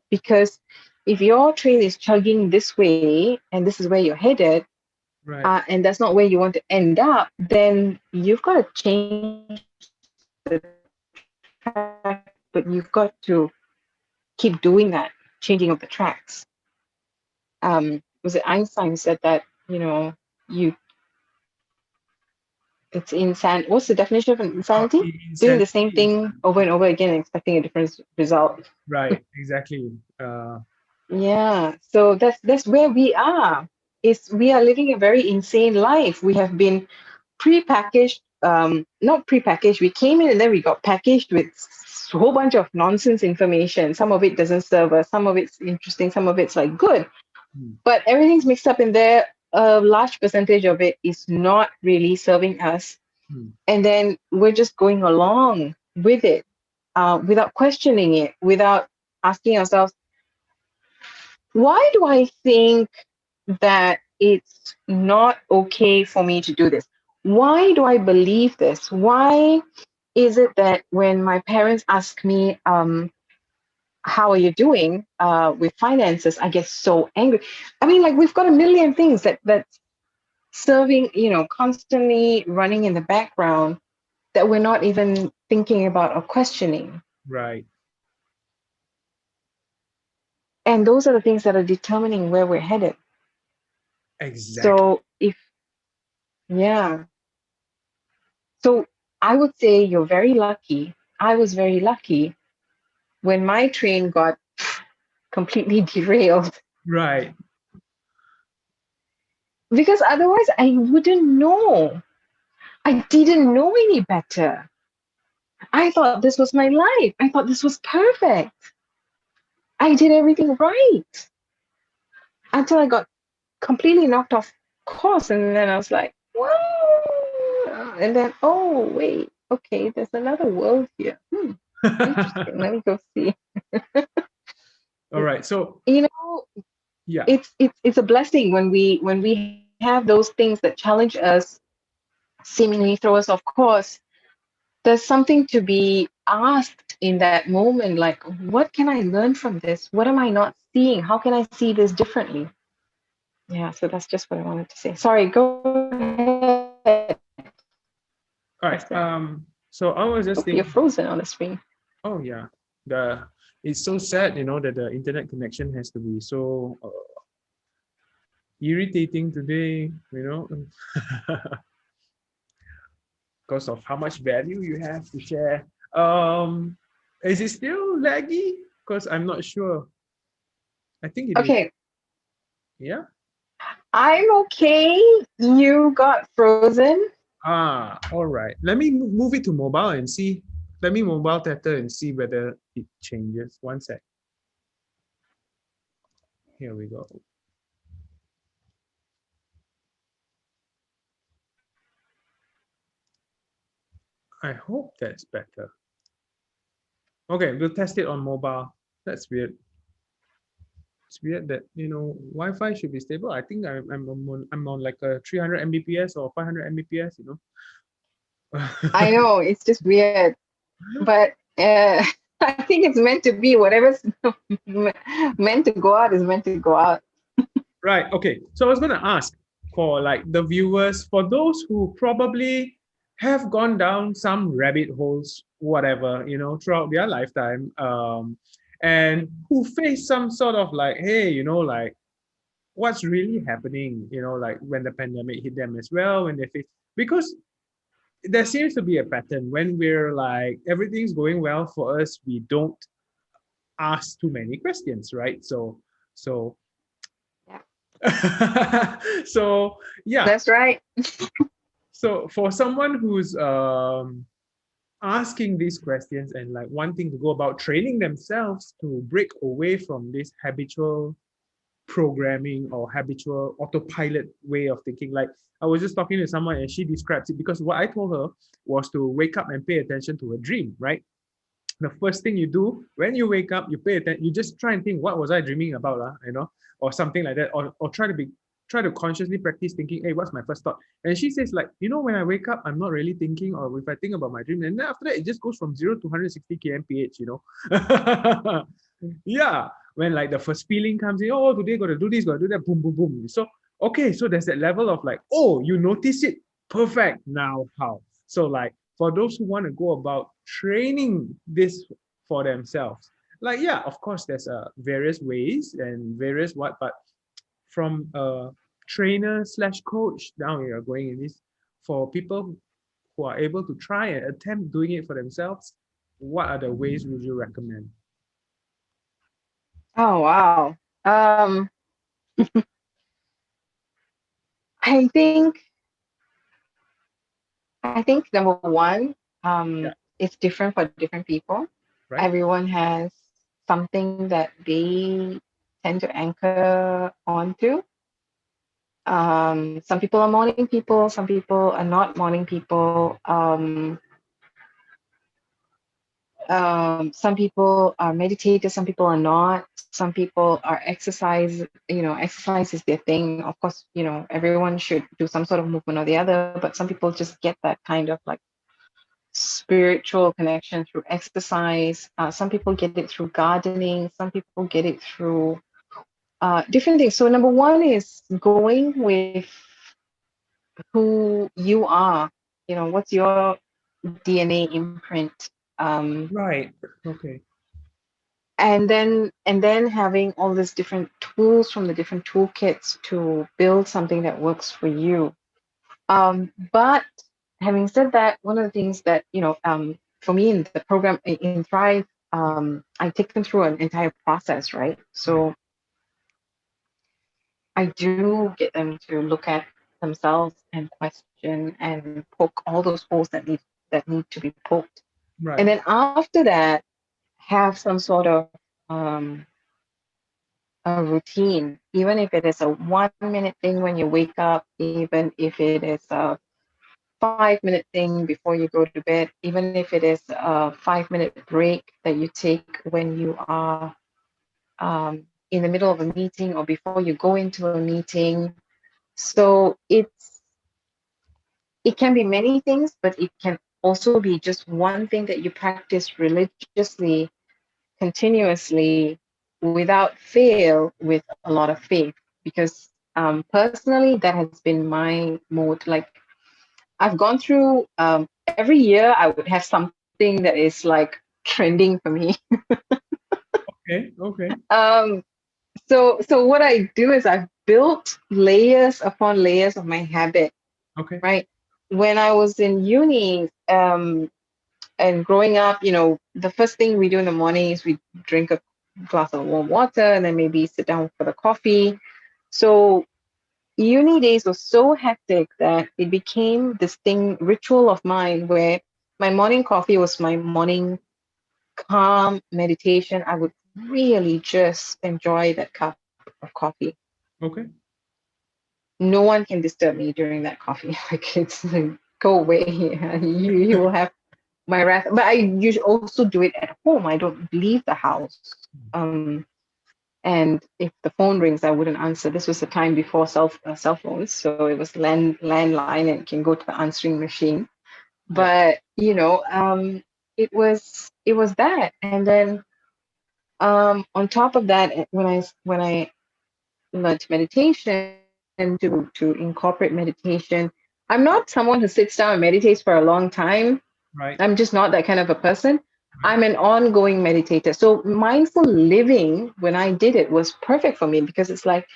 Because if your train is chugging this way and this is where you're headed, Right. and that's not where you want to end up, then you've got to change the track, but you've got to keep doing that, changing of the tracks. Was it Einstein who said that, you it's insane. What's the definition of insanity? Doing the same Insanity. thing over and over again and expecting a different result. Right. Exactly. Yeah, so that's where we are. Is we are living a very insane life. We have been pre-packaged, not pre-packaged. We came in and then we got packaged with a whole bunch of nonsense information. Some of it doesn't serve us. Some of it's interesting. Some of it's like good, Hmm. but everything's mixed up in there. A large percentage of it is not really serving us, Hmm. and then we're just going along with it, without questioning it, without asking ourselves, why do I think that it's not okay for me to do this? Why do I believe this? Why is it that when my parents ask me, how are you doing with finances, I get so angry? I mean, like, we've got a million things that's serving, constantly running in the background that we're not even thinking about or questioning. Right. And those are the things that are determining where we're headed. Exactly. So if, yeah, so I would say you're very lucky. I was very lucky when my train got completely derailed Right. because otherwise I wouldn't know. I didn't know any better. I thought this was my life. I thought this was perfect. I did everything right until I got completely knocked off course. And then I was like, whoa. And then, oh, wait, okay, there's another world here. Interesting. Let me go see. All right. So, You know, yeah. it's a blessing when we have those things that challenge us, seemingly throw us off course. There's something to be asked in that moment, like, what can I learn from this? What am I not seeing? How can I see this differently? Yeah, so that's just what I wanted to say. Sorry, go ahead, Preston. All right. So I was You're just thinking, frozen on the screen. oh yeah, the it's so sad, that the internet connection has to be so irritating today, because of how much value you have to share. Um, is it still laggy? Because I'm not sure. I think it is. Okay, Yeah. I'm okay. You got frozen. All right. Let me move it to mobile and see. Let me mobile tether and see whether it changes. One sec. Here we go. I hope that's better. Okay, we'll test it on mobile. That's weird. It's weird that Wi-Fi should be stable. I think I'm on like a 300 Mbps or 500 Mbps. I know it's just weird, but I think it's meant to be. Whatever's meant to go out is meant to go out. Right. Okay. So I was gonna ask for like the viewers, for those who probably have gone down some rabbit holes, whatever, throughout their lifetime, and who face some sort of like, hey, like what's really happening, like when the pandemic hit them as well, when they face, because there seems to be a pattern when we're like everything's going well for us, we don't ask too many questions, right? So Yeah, so yeah, that's right. so for someone who's asking these questions and like wanting to go about training themselves to break away from this habitual programming or habitual autopilot way of thinking, like I was just talking to someone and she describes it, because what I told her was to wake up and pay attention to her dream, right? The first thing you do when you wake up, you pay attention, you just try and think, what was I dreaming about, or something like that, or try to consciously practice thinking, hey, what's my first thought? And she says, like, when I wake up, I'm not really thinking, or if I think about my dream, and then after that, it just goes from 0 to 160 kmph. Yeah, when like the first feeling comes in, oh, today gotta do this, gotta do that, boom, boom, boom. So okay, so there's that level of like, oh, you notice it, perfect. Now how? So like for those who want to go about training this for themselves, like yeah, of course there's various ways and various what, but from a trainer slash coach down here going in this, for people who are able to try and attempt doing it for themselves, what are the ways would you recommend? Oh wow. I think number one, Yeah, it's different for different people. right. Everyone has something that they tend to anchor onto. Some people are morning people, some people are not morning people. Some people are meditators, some people are not. Some people are exercise, exercise is their thing. Of course, everyone should do some sort of movement or the other, but some people just get that kind of like spiritual connection through exercise. Some people get it through gardening. Some people get it through different things. So number one is going with who you are. What's your DNA imprint? Um, Right. Okay. and then having all these different tools from the different toolkits to build something that works for you. But having said that, one of the things that, for me in the program in Thrive, I take them through an entire process, right? Right. So I do get them to look at themselves and question and poke all those holes that need to be poked. And Right. then after that, have some sort of a routine, even if it is a 1 minute thing when you wake up, even if it is a 5 minute thing before you go to bed, even if it is a 5 minute break that you take when you are in the middle of a meeting or before you go into a meeting. So it can be many things, but it can also be just one thing that you practice religiously, continuously, without fail, with a lot of faith. Because personally, that has been my mode. Like, I've gone through every year, I would have something that is like trending for me. Okay. Okay. So what I do is I've built layers upon layers of my habit, Okay. right? When I was in uni, and growing up, the first thing we do in the morning is we drink a glass of warm water and then maybe sit down for the coffee. So uni days were so hectic that it became this thing, ritual of mine, where my morning coffee was my morning calm meditation. I would really just enjoy that cup of coffee. Okay. No one can disturb me during that coffee. Like, it's like, go away. You will have my wrath. But I usually also do it at home. I don't leave the house. Um, and if the phone rings, I wouldn't answer. This was the time before cell phones, so it was landline and can go to the answering machine. Yeah. But it was that, and then on top of that, when I learned meditation, to incorporate meditation. I'm not someone who sits down and meditates for a long time. Right. I'm just not that kind of a person. Right. I'm an ongoing meditator. So mindful living, when I did it, was perfect for me, because it's like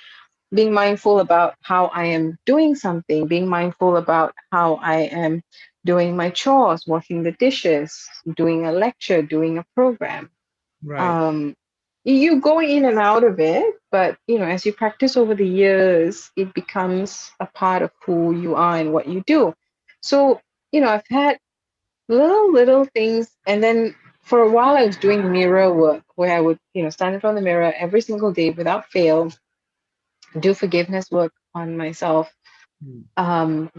being mindful about how I am doing something, being mindful about how I am doing my chores, washing the dishes, doing a lecture, doing a program. Right. Um, you go in and out of it, but as you practice over the years, it becomes a part of who you are and what you do. So, I've had little things, and then for a while I was doing mirror work, where I would, stand in front of the mirror every single day without fail, do forgiveness work on myself. Mm. Um,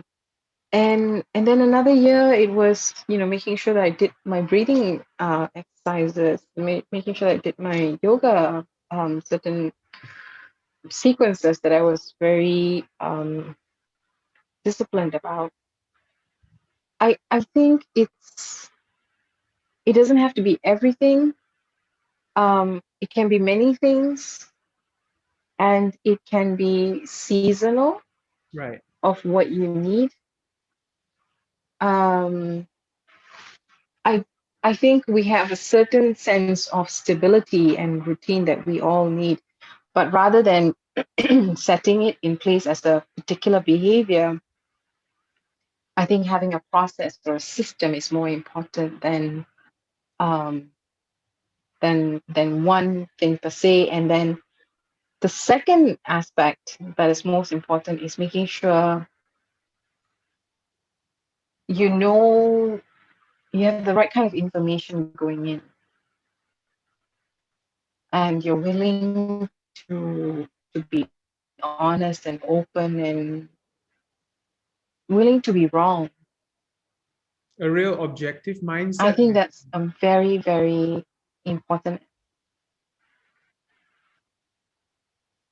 and then another year, it was, making sure that I did my breathing exercises, making sure that I did my yoga, certain sequences that I was very disciplined about. I think it doesn't have to be everything. It can be many things, and it can be seasonal Right. of what you need. Um, I I think we have a certain sense of stability and routine that we all need, but rather than setting it in place as a particular behavior, I think having a process or a system is more important um, than one thing per se. And then the second aspect that is most important is making sure you know you have the right kind of information going in, and you're willing to be honest and open, and willing to be wrong. A real objective I think mindset. that's a very, very important.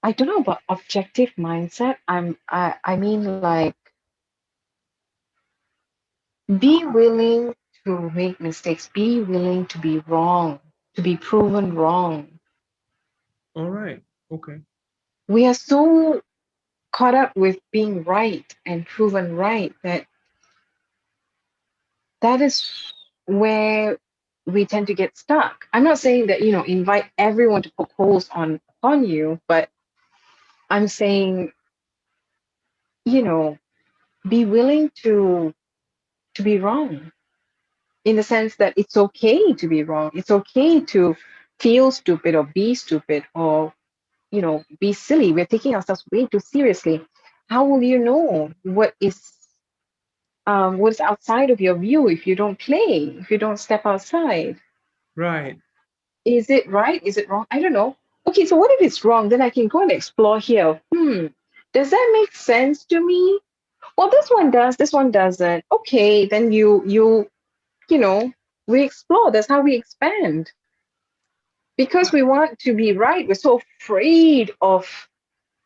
I don't know about objective mindset. I mean, like, be willing to make mistakes, be willing to be wrong, to be proven wrong. All right. Okay. We are so caught up with being right and proven right that is where we tend to get stuck. I'm not saying that, invite everyone to poke holes on you, but I'm saying, you know, be willing to be wrong, in the sense that it's okay to be wrong. It's okay to feel stupid or be stupid, or, be silly. We're taking ourselves way too seriously. How will you know what's outside of your view if you don't play, if you don't step outside? Right. Is it right? Is it wrong? I don't know. Okay, so what if it's wrong? Then I can go and explore here. Does that make sense to me? Well, this one does, this one doesn't. Okay, then you know, we explore. That's how we expand. Because we want to be right, we're so afraid of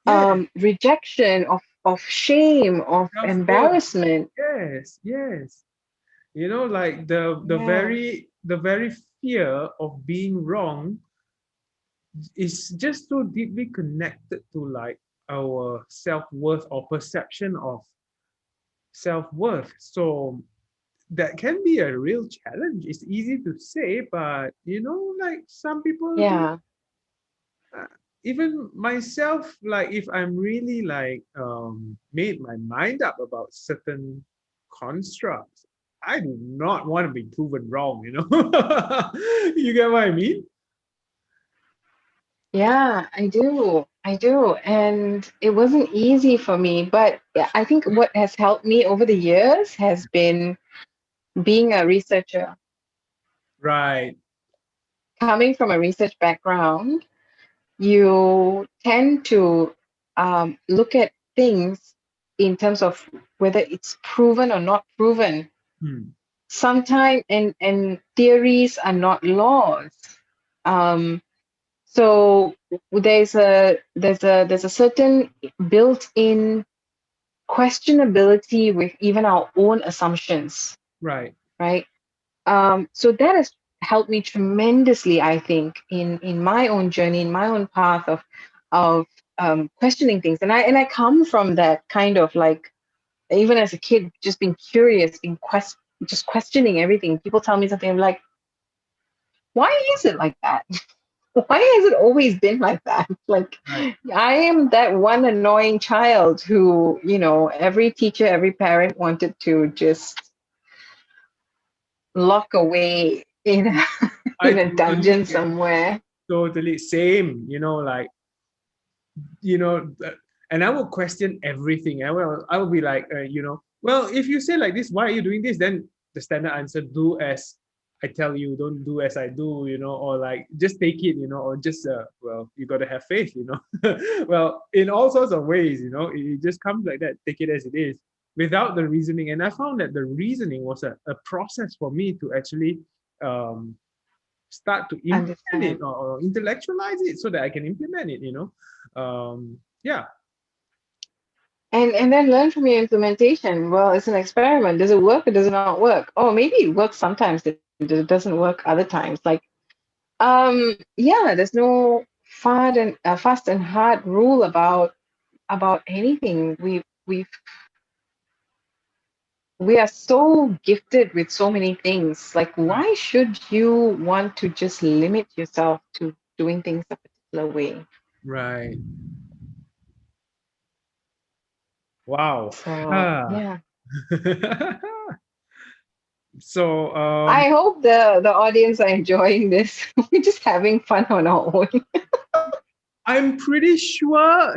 Yeah. rejection, of shame, of Self-worth. embarrassment. Yes. Yes. Like Yeah, the very fear of being wrong is just so deeply connected to like our self-worth or perception of self-worth. So that can be a real challenge. It's easy to say, but like some people do. yeah, uh, Even myself, like if I'm really like made my mind up about certain constructs, I do not want to be proven wrong. You get what I mean? yeah, I do. And it wasn't easy for me, but yeah, I think what has helped me over the years has been being a researcher. Right. Coming from a research background, you tend to look at things in terms of whether it's proven or not proven. Hmm. Sometimes, and theories are not laws. Um, so there's a certain built-in questionability with even our own assumptions, Right. right? So that has helped me tremendously, I think, in my own journey, in my own path of questioning things. And I come from that kind of, like, even as a kid, just being curious, just questioning everything. People tell me something, I'm like, why is it like that? Why has it always been like that? Like, Right. I am that one annoying child who, every teacher, every parent wanted to just lock away in a, I in a totally dungeon get it. somewhere. Totally same. Like you know th- and I will question everything. I will be like, well, if you say like this, why are you doing this? Then the standard answer: do as I tell you, don't do as I do. Or like just take it. Or just well, you got to have faith. Well, in all sorts of ways. It just comes like that. Take it as it is, without the reasoning. And I found that the reasoning was a process for me to actually um start to implement it, Understand. or intellectualize it, so that I can implement it. Yeah. And then learn from your implementation. Well, it's an experiment. Does it work or does it not work? Oh, maybe it works sometimes, it doesn't work other times. Like, yeah, there's no fast and hard rule about anything. We are so gifted with so many things. Like, Right. why should you want to just limit yourself to doing things a particular way? Right. Wow. So Ah. yeah, So I hope the audience are enjoying this. We're just having fun on our own. I'm pretty sure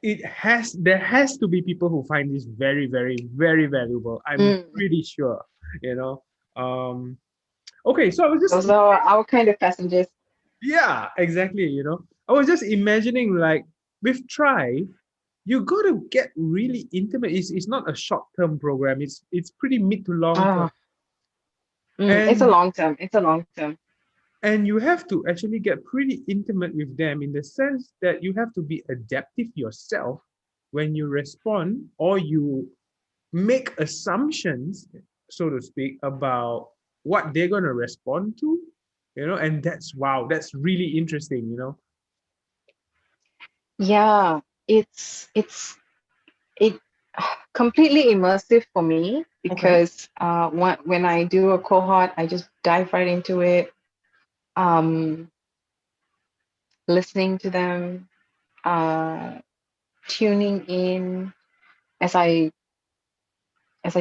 there has to be people who find this very, very, very valuable. I'm Mm, pretty sure. you know um okay, so I was just those are our kind of passengers. yeah, exactly. I was just imagining, like, with Try, you got to get really intimate. It's not a short-term program. It's pretty mid to long term. Oh, it's a And long term. It's a long term. and you have to actually get pretty intimate with them, in the sense that you have to be adaptive yourself when you respond, or you make assumptions, so to speak, about what they're going to respond to. And that's, wow, that's really interesting. Yeah, it's it. completely immersive for me Okay. because when I do a cohort, I just dive right into it, um, listening to them, uh, tuning in as I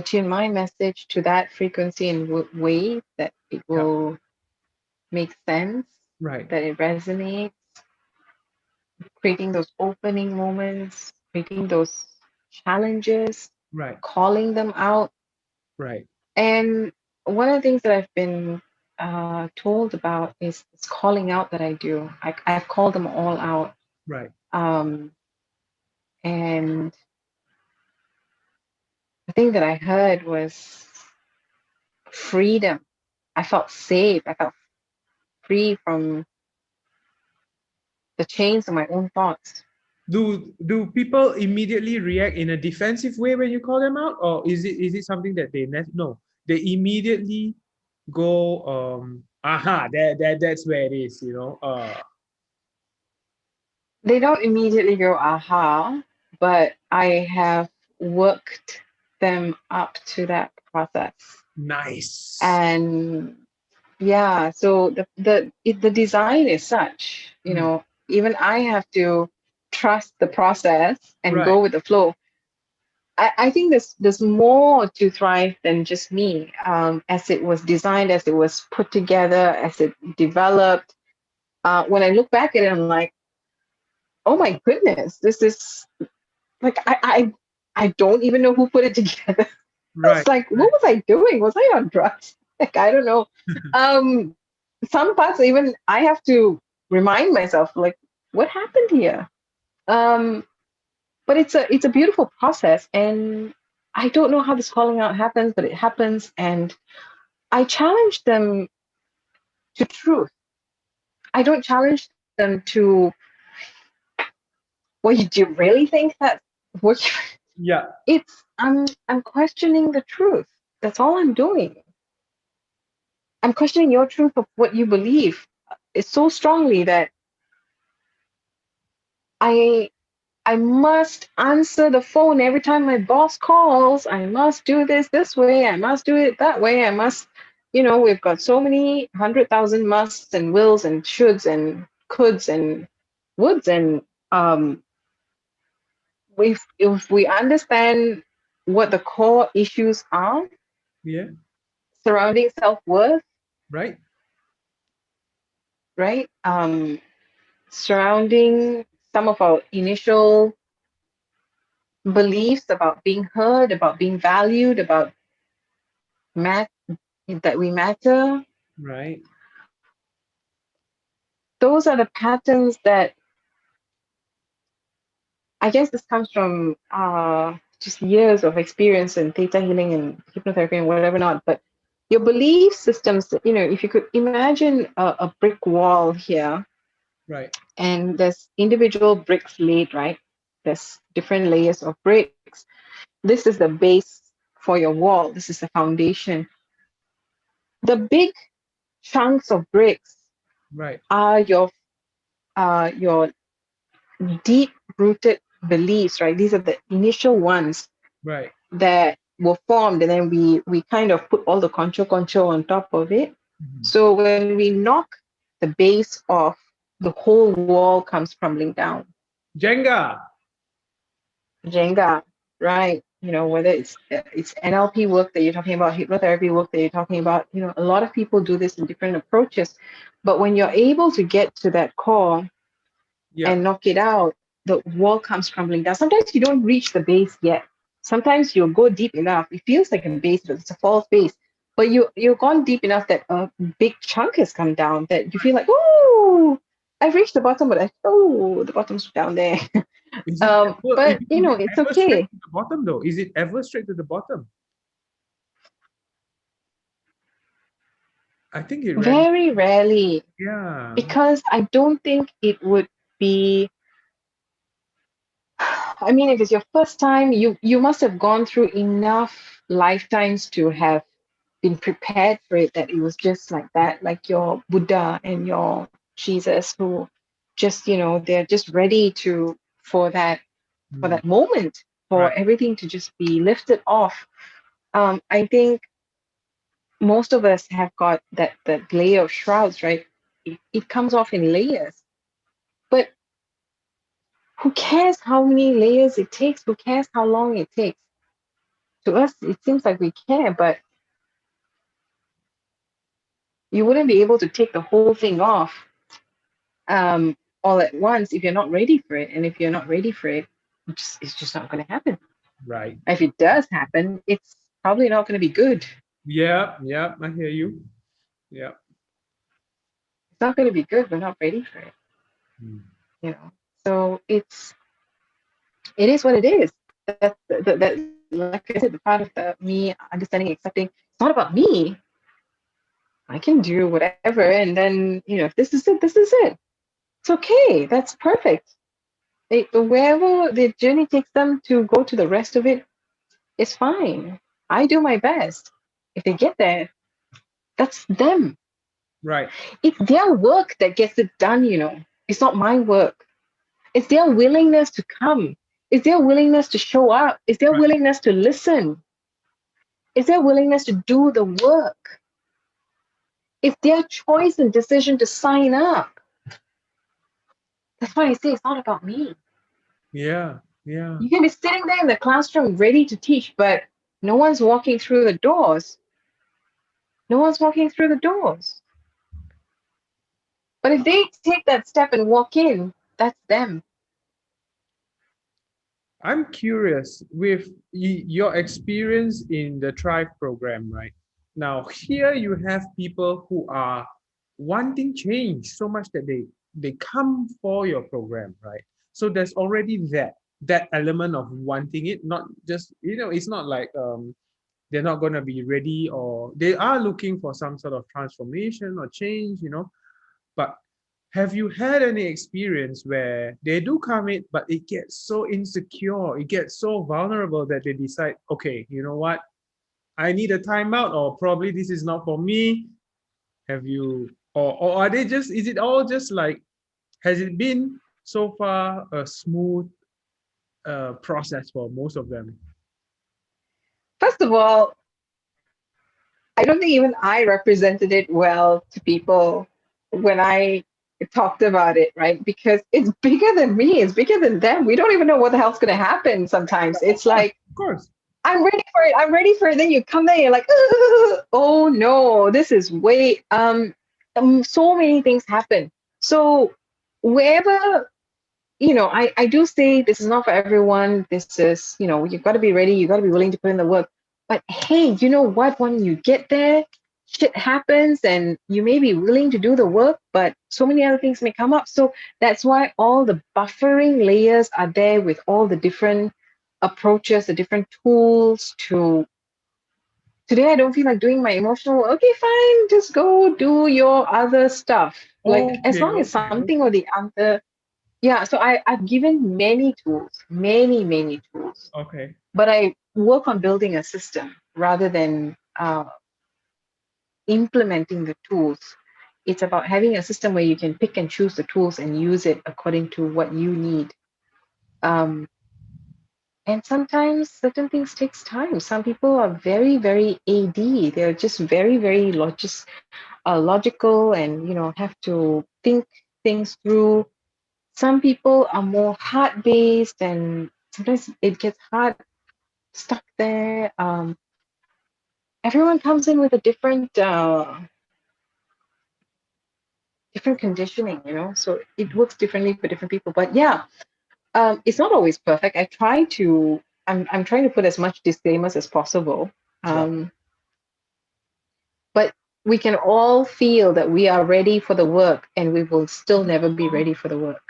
tune my message to that frequency and way that it Yeah. will make sense, Right. that it resonates, creating those opening moments, creating those challenges, Right. calling them out. Right. And one of the things that I've been told about is this calling out that I do. I've called them all out. Right. Um, and the thing that I heard was freedom. I felt safe. I felt free from the chains of my own thoughts. Do people immediately react in a defensive way when you call them out, or is it something that no, they immediately go aha, that's where it is, They don't immediately go, aha, but I have worked them up to that process. nice. And yeah, so the design is such, Hmm. even I have to trust the process and Right. go with the flow. I think there's more to Thrive than just me. As it was designed, as it was put together, as it developed. When I look back at it, I'm like, oh my goodness, this is like I don't even know who put it together. Right. It's like, Right. what was I doing? Was I on drugs? Like, I don't know. Um, some parts even I have to remind myself, like, what happened here? Um, but it's a beautiful process, and I don't know how this calling out happens, but it happens, and I challenge them to truth. I don't challenge them to, well, do you really think that what you, Yeah. it's I'm questioning the truth. That's all I'm doing. I'm questioning your truth of what you believe. It's so strongly that I I must answer the phone every time my boss calls. I must do this way. I must do it that way. I must, we've got so many 100,000 musts and wills and shoulds and coulds and woulds. And if we understand what the core issues are Yeah. surrounding self worth, Right. right? Surrounding some of our initial beliefs about being heard, about being valued, about mat- that we matter. Right. Those are the patterns that I guess this comes from just years of experience in theta healing and hypnotherapy and whatever not. But your belief systems, if you could imagine a brick wall here, Right. and there's individual bricks laid, right? There's different layers of bricks. This is the base for your wall. This is the foundation. The big chunks of bricks Right. are your deep rooted beliefs, right? These are the initial ones Right. that were formed, and then we kind of put all the concho on top of it. Mhm. So when we knock the base off, the whole wall comes crumbling down. Jenga. Jenga, right? Whether it's NLP work that you're talking about, hypnotherapy work that you're talking about, a lot of people do this in different approaches. But when you're able to get to that core Yeah. and knock it out, the wall comes crumbling down. Sometimes you don't reach the base yet. Sometimes you'll go deep enough. It feels like a base, but it's a false base. But you've gone deep enough that a big chunk has come down that you feel like, oh, I've reached the bottom, but the bottom's down there. Is it ever But is it it's ever straight okay. to the bottom though? Is it ever straight to the bottom? I think it ran. Very rarely, Yeah. because I don't think it would be. I mean, if it's your first time, you must have gone through enough lifetimes to have been prepared for it, that it was just like that, like your Buddha and your Jesus, who just, they're just ready to for that Hmm. moment. for Right. everything to just be lifted off. I think most of us have got that layer of shrouds, right? It comes off in layers. But who cares how many layers it takes? Who cares how long it takes? To us, it seems like we care, but you wouldn't be able to take the whole thing off all at once if you're not ready for it. And if you're not ready for it, it's just not going to happen. Right. If it does happen, it's probably not going to be good. Yeah. Yeah. I hear you. Yeah. It's not going to be good. We're not ready for it, Mm. you know. So it is what it is. Like I said, the part of the me understanding, accepting. It's not about me. I can do whatever, and then if this is it, this is it. It's okay. That's perfect. Wherever the journey takes them to go to the rest of it, it's fine. I do my best. If they get there, that's them. Right. It's their work that gets it done. It's not my work. It's their willingness to come. It's their willingness to show up. It's their Right. willingness to listen. It's their willingness to do the work. It's their choice and decision to sign up. That's why I say it's not about me. Yeah. Yeah. You can be sitting there in the classroom ready to teach, but no one's walking through the doors. No one's walking through the doors. But if they take that step and walk in, that's them. I'm curious with your experience in the Thrive program, right? Now, here you have people who are wanting change so much that they come for your program, right? So there's already that element of wanting it, not just, it's not like they're not going to be ready, or they are looking for some sort of transformation or change. But have you had any experience where they do come in, but it gets so insecure, it gets so vulnerable that they decide, okay, you know what? I need a timeout, or probably this is not for me. Have you, or are they just, is it all just like, has it been so far a smooth process for most of them? First of all, I don't think even I represented it well to people when I talked about it, right? Because it's bigger than me, it's bigger than them. We don't even know what the hell's going to happen sometimes. Of It's course, like, of course. I'm ready for it. I'm ready for it. Then you come there, you're like, "Ugh, oh no, this is way so many things happen. So wherever, I do say this is not for everyone. This is, you've got to be ready, you've got to be willing to put in the work. But hey, you know what? When you get there, shit happens and you may be willing to do the work, but so many other things may come up. So that's why all the buffering layers are there with all the different approaches, the different tools to today I don't feel like doing my emotional work. Okay, fine, just go do your other stuff. Like as Okay, long as okay, something or the other. Yeah, so I've given many tools, many tools, okay. but I work on building a system rather than implementing the tools. It's about having a system where you can pick and choose the tools and use it according to what you need. Um, and sometimes certain things takes time. Some people are very AD. They're just very logical and have to think things through. Some people are more heart based, and sometimes it gets hard stuck there. Everyone comes in with a different conditioning. So it works differently for different people. But yeah, it's not always perfect. I'm trying to put as much disclaimers as possible. Right. Um, but we can all feel that we are ready for the work, and we will still never be ready for the work.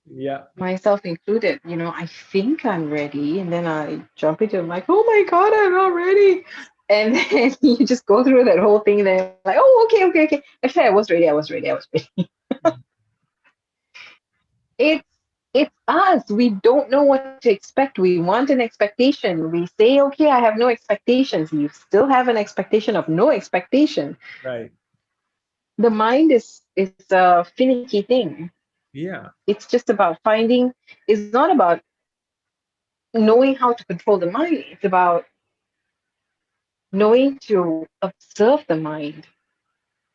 Yeah. Myself included. I think I'm ready, and then I jump into it, I'm like, oh my God, I'm not ready. And then you just go through that whole thing, and then like, oh, okay. Actually, I was ready. It's us. We don't know what to expect. We want an expectation. We say, okay, I have no expectations. You still have an expectation of no expectation. Right. The mind is a finicky thing. Yeah. It's just about finding, it's not about knowing how to control the mind. It's about knowing to observe the mind.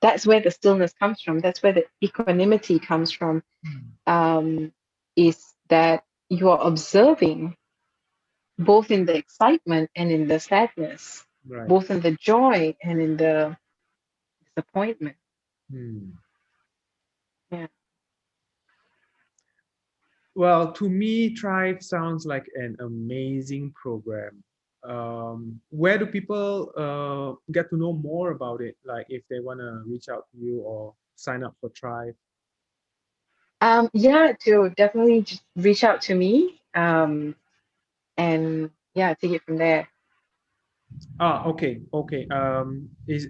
That's where the stillness comes from. That's where the equanimity comes from. Hmm. Um, is that you are observing both in the excitement and in the sadness, Right. both in the joy and in the disappointment. Hmm. Yeah. Well, to me, Thrive sounds like an amazing program. Where do people get to know more about it? Like if they want to reach out to you or sign up for Thrive? Yeah, to definitely just reach out to me. And yeah, take it from there. Ah, okay, okay. Is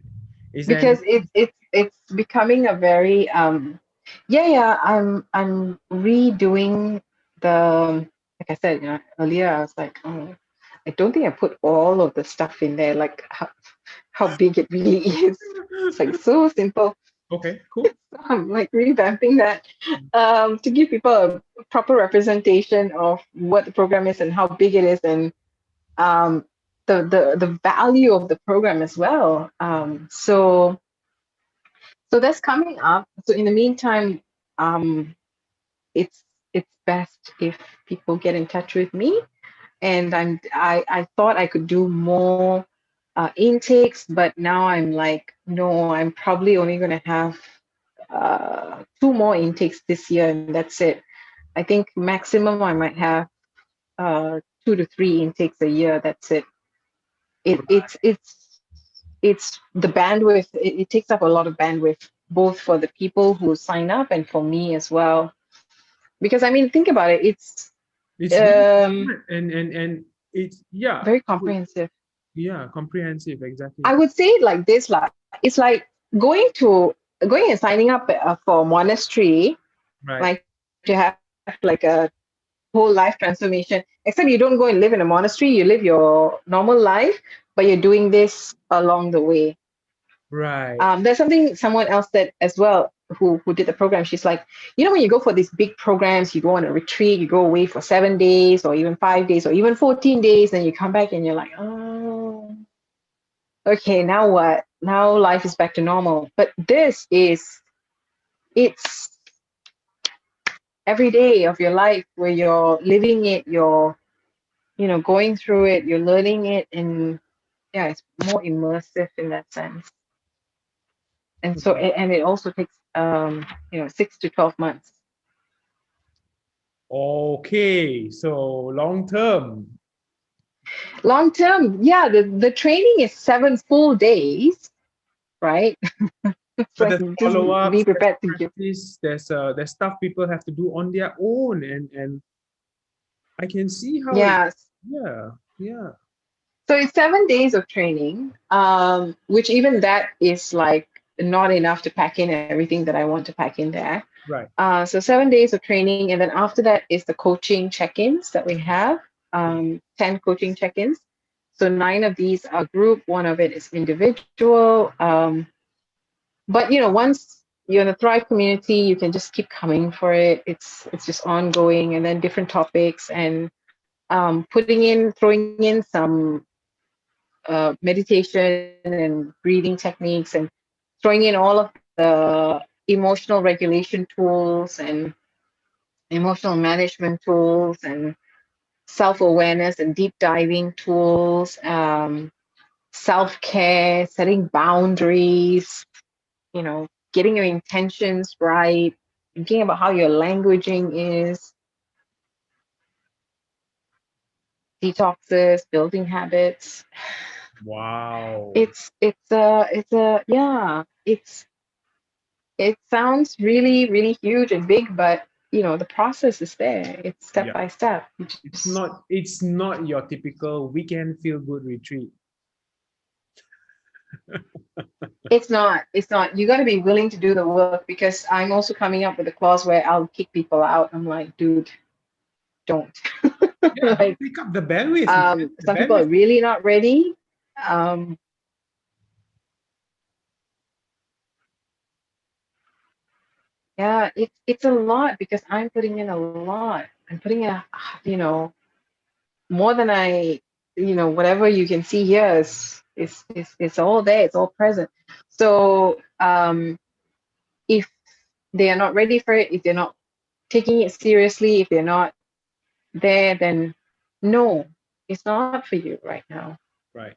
there any? Because it's becoming a very yeah, I'm redoing the, like I said, earlier I was like, oh, I don't think I put all of the stuff in there, like how big it really is. It's like so simple. Okay, cool. So I'm like revamping that to give people a proper representation of what the program is and how big it is, and um, the value of the program as well. So that's coming up. So in the meantime, um, it's best if people get in touch with me. And I thought I could do more intakes, but now I'm like, no, I'm probably only going to have two more intakes this year, and that's it. I think maximum I might have 2 to 3 intakes a year. That's it. It Right. it's the bandwidth. It takes up a lot of bandwidth, both for the people who sign up and for me as well. Because I mean, think about it. It's It's really um, broad and it's yeah, very comprehensive. yeah, comprehensive exactly. I would say it like this, like it's like going and signing up for a monastery, Right. like to have like a whole life transformation. Except you don't go and live in a monastery, you live your normal life, but you're doing this along the way. Right. There's something someone else said as well who did the program. She's like, when you go for these big programs, you go on a retreat, you go away for 7 days or even 5 days or even 14 days, then you come back and you're like, oh, okay, now what? Now life is back to normal. But this is, it's every day of your life where you're living it, you're, going through it, you're learning it, and yeah, it's more immersive in that sense. And so, and it also takes, 6 to 12 months. Okay, so long term. Long term, yeah, the training is 7 full days, right? It's But like there's just be follow-ups, there's prepared to give. practice, there's stuff people have to do on their own, and I can see how it. Yes. Yeah, yeah, So it's 7 days of training, which even that is like not enough to pack in everything that I want to pack in there. right, So 7 days of training, and then after that is the coaching check-ins that we have, 10 coaching check-ins. So 9 of these are group, one of it is individual. But once you're in the Thrive community, you can just keep coming for it. It's just ongoing, and then different topics, and throwing in some meditation and breathing techniques, and throwing in all of the emotional regulation tools and emotional management tools and self-awareness and deep diving tools, self-care, setting boundaries, getting your intentions right, thinking about how your languaging is, detoxes, building habits. wow, It's a yeah, it sounds really, really huge and big, but the process is there. It's step yeah. by step. You It's just not it's not your typical weekend feel good retreat. it's not. You got to be willing to do the work, because I'm also coming up with a clause where I'll kick people out. I'm like, dude, don't. Yeah, Like, don't pick up the bandwidth, man. The some people are bandwidth. really not ready. Um, Yeah, it's a lot because I'm putting in a lot. I'm putting in, you know, more than whatever you can see here is all there. It's all present. So if they are not ready for it, if they're not taking it seriously, if they're not there, then no, it's not for you right now. Right.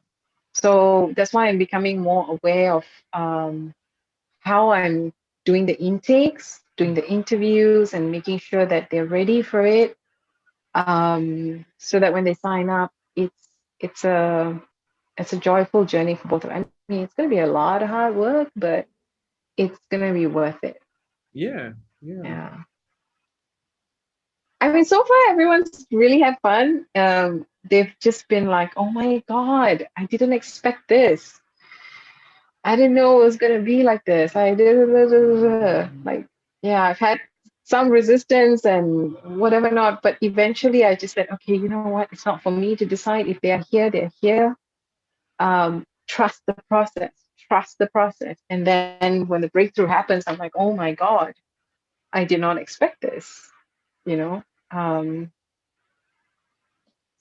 So that's why I'm becoming more aware of how I'm doing the intakes, doing the interviews, and making sure that they're ready for it. So that when they sign up, it's a it's a joyful journey for both of them. I mean, it's going to be a lot of hard work, but it's going to be worth it. Yeah. Yeah. Yeah. I mean, so far everyone's really had fun. They've just been like, "Oh my God, I didn't expect this. I didn't know it was gonna be like this. I did like, yeah, I've had some resistance and whatever not, but eventually I just said, okay, you know what? It's not for me to decide. If they are here, they're here. Trust the process. Trust the process. And then when the breakthrough happens, I'm like, oh my God, I did not expect this. You know. Um,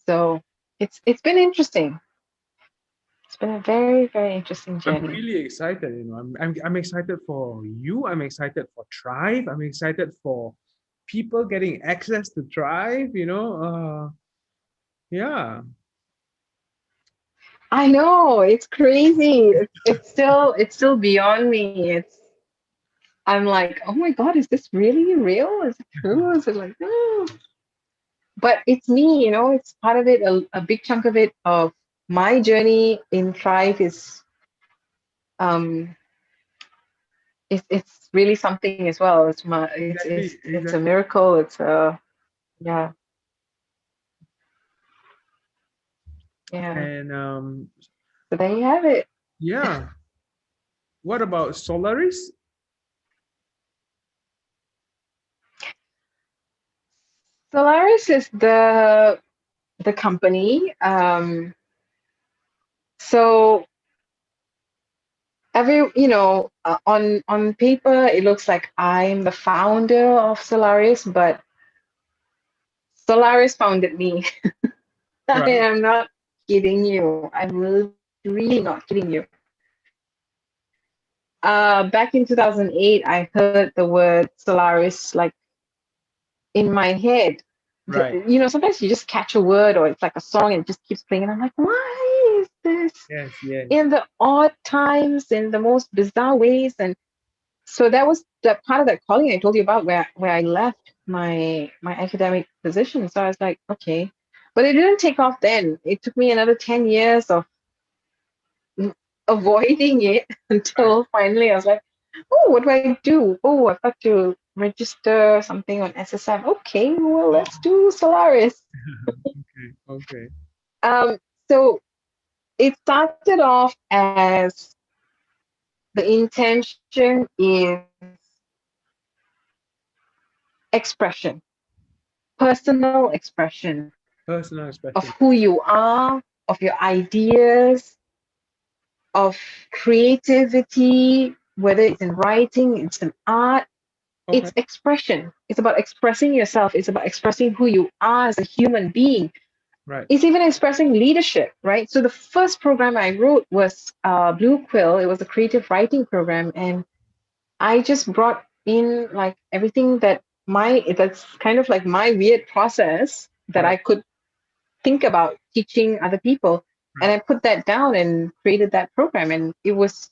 so it's been interesting. It's been a very, very interesting I'm journey. really excited. I'm excited for you. I'm excited for Thrive. I'm excited for people getting access to Thrive. Yeah. I know it's crazy. It's still beyond me. I'm like, oh my God, is this really real? Is it true? Is it like, no? But it's me, it's part of it, a big chunk of it of my journey in Thrive is um it's really something as well. It's my Exactly. it's a Exactly. miracle. It's a yeah, yeah. And So there you have it. yeah. What about Solaris? Solaris is the company. So on paper it looks like I'm the founder of Solaris, but Solaris founded me. I Right. am not kidding you. I'm really not kidding you. Back in 2008, I heard the word Solaris like in my head. Right. Sometimes you just catch a word or it's like a song and it just keeps playing, and I'm like, why is this Yes. Yes. in the odd times, in the most bizarre ways? And so that was the part of that calling I told you about where I left my academic position. So I was like, okay. But it didn't take off then. It took me another 10 years of avoiding it Right. until finally I was like, oh, what do I do? Oh, I've got to register something on SSM. Okay, well, let's Oh. do Solaris. Okay. Okay. Um, so it started off as the intention is expression, personal expression Personal of expression. who you are, of your ideas, of creativity, whether it's in writing, it's in art, Okay. it's expression. It's about expressing yourself. It's about expressing who you are as a human being. Right. It's even expressing leadership, right? So the first program I wrote was Blue Quill. It was a creative writing program, and I just brought in like everything that's kind of like my weird process that Right. I could think about teaching other people. And Right. I put that down and created that program. And it was,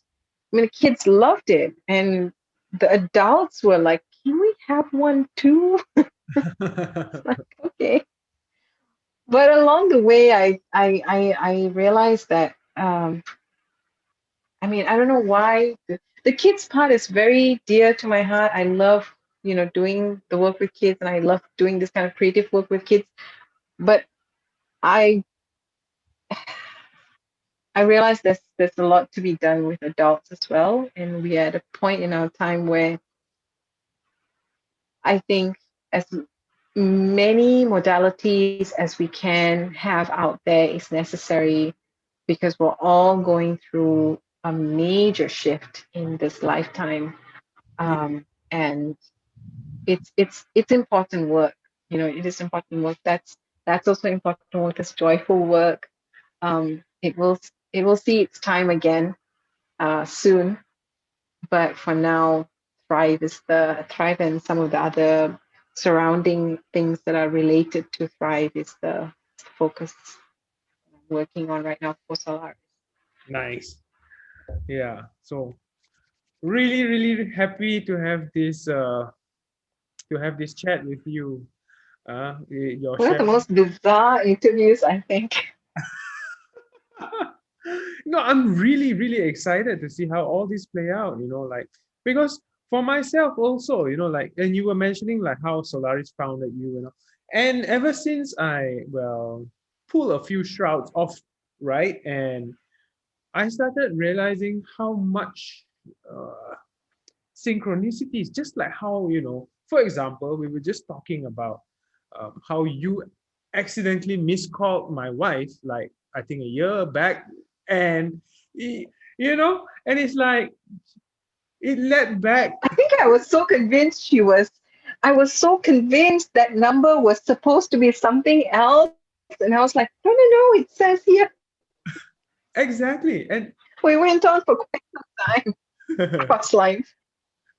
I mean, the kids loved it. And the adults were like, can we have one too? Like, okay. But along the way, I realized that, I mean, I don't know why the kids part is very dear to my heart. I love, doing the work with kids and I love doing this kind of creative work with kids. But I I realize there's a lot to be done with adults as well, and we are at a point in our time where I think as many modalities as we can have out there is necessary because we're all going through a major shift in this lifetime. Yeah. And it's important work. You know, it is important work. That's also important work. It's joyful work. It will see its time again soon, but for now, Thrive and some of the other surrounding things that are related to Thrive is the focus I'm working on right now for Solaris. Nice. Yeah. So really, really happy to have this chat with you. Your One of the sharing. most bizarre interviews, I think. No, I'm really, really excited to see how all this play out, like because for myself also, like, and you were mentioning like how Solaris founded you, and ever since I, well, pull a few shrouds off, right? And I started realizing how much uh, synchronicities, just like how, for example, we were just talking about how you accidentally miscalled my wife, like I think a year back, and and it's like it led back. I think I was so convinced that number was supposed to be something else. And I was like, no, no, no, it says here. Exactly. And We went on for quite some time, cross lines.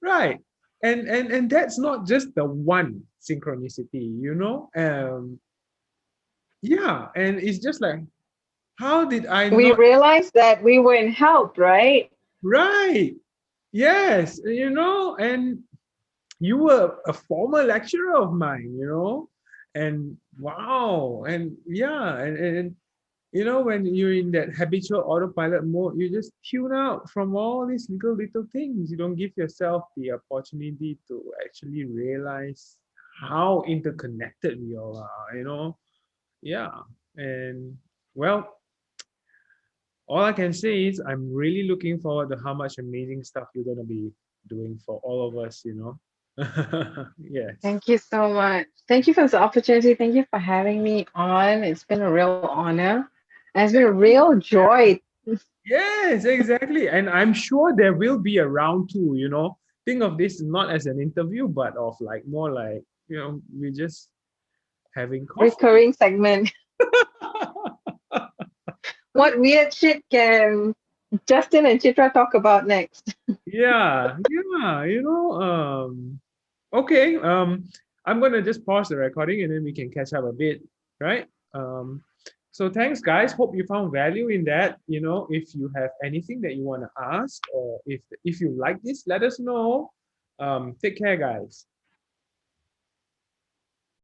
right. And that's not just the one synchronicity, yeah, and it's just like, how did I We not? realized that we were in help, right? Right. Yes, and you were a former lecturer of mine, and wow, and yeah, and when you're in that habitual autopilot mode, you just tune out from all these little things. You don't give yourself the opportunity to actually realize how interconnected we all are, yeah. And well, all I can say is I'm really looking forward to how much amazing stuff you're going to be doing for all of us, Yes. Thank you so much. Thank you for this opportunity. Thank you for having me on. It's been a real honor. And it's been a real joy. Yes, exactly. And I'm sure there will be a round two, Think of this not as an interview, but of like more like, we're just having coffee. Recurring segment. What weird shit can Justin and Chitra talk about next? Yeah, yeah, okay. I'm gonna just pause the recording and then we can catch up a bit, right? So thanks guys. Hope you found value in that. If you have anything that you want to ask, or if you like this, let us know. Take care, guys.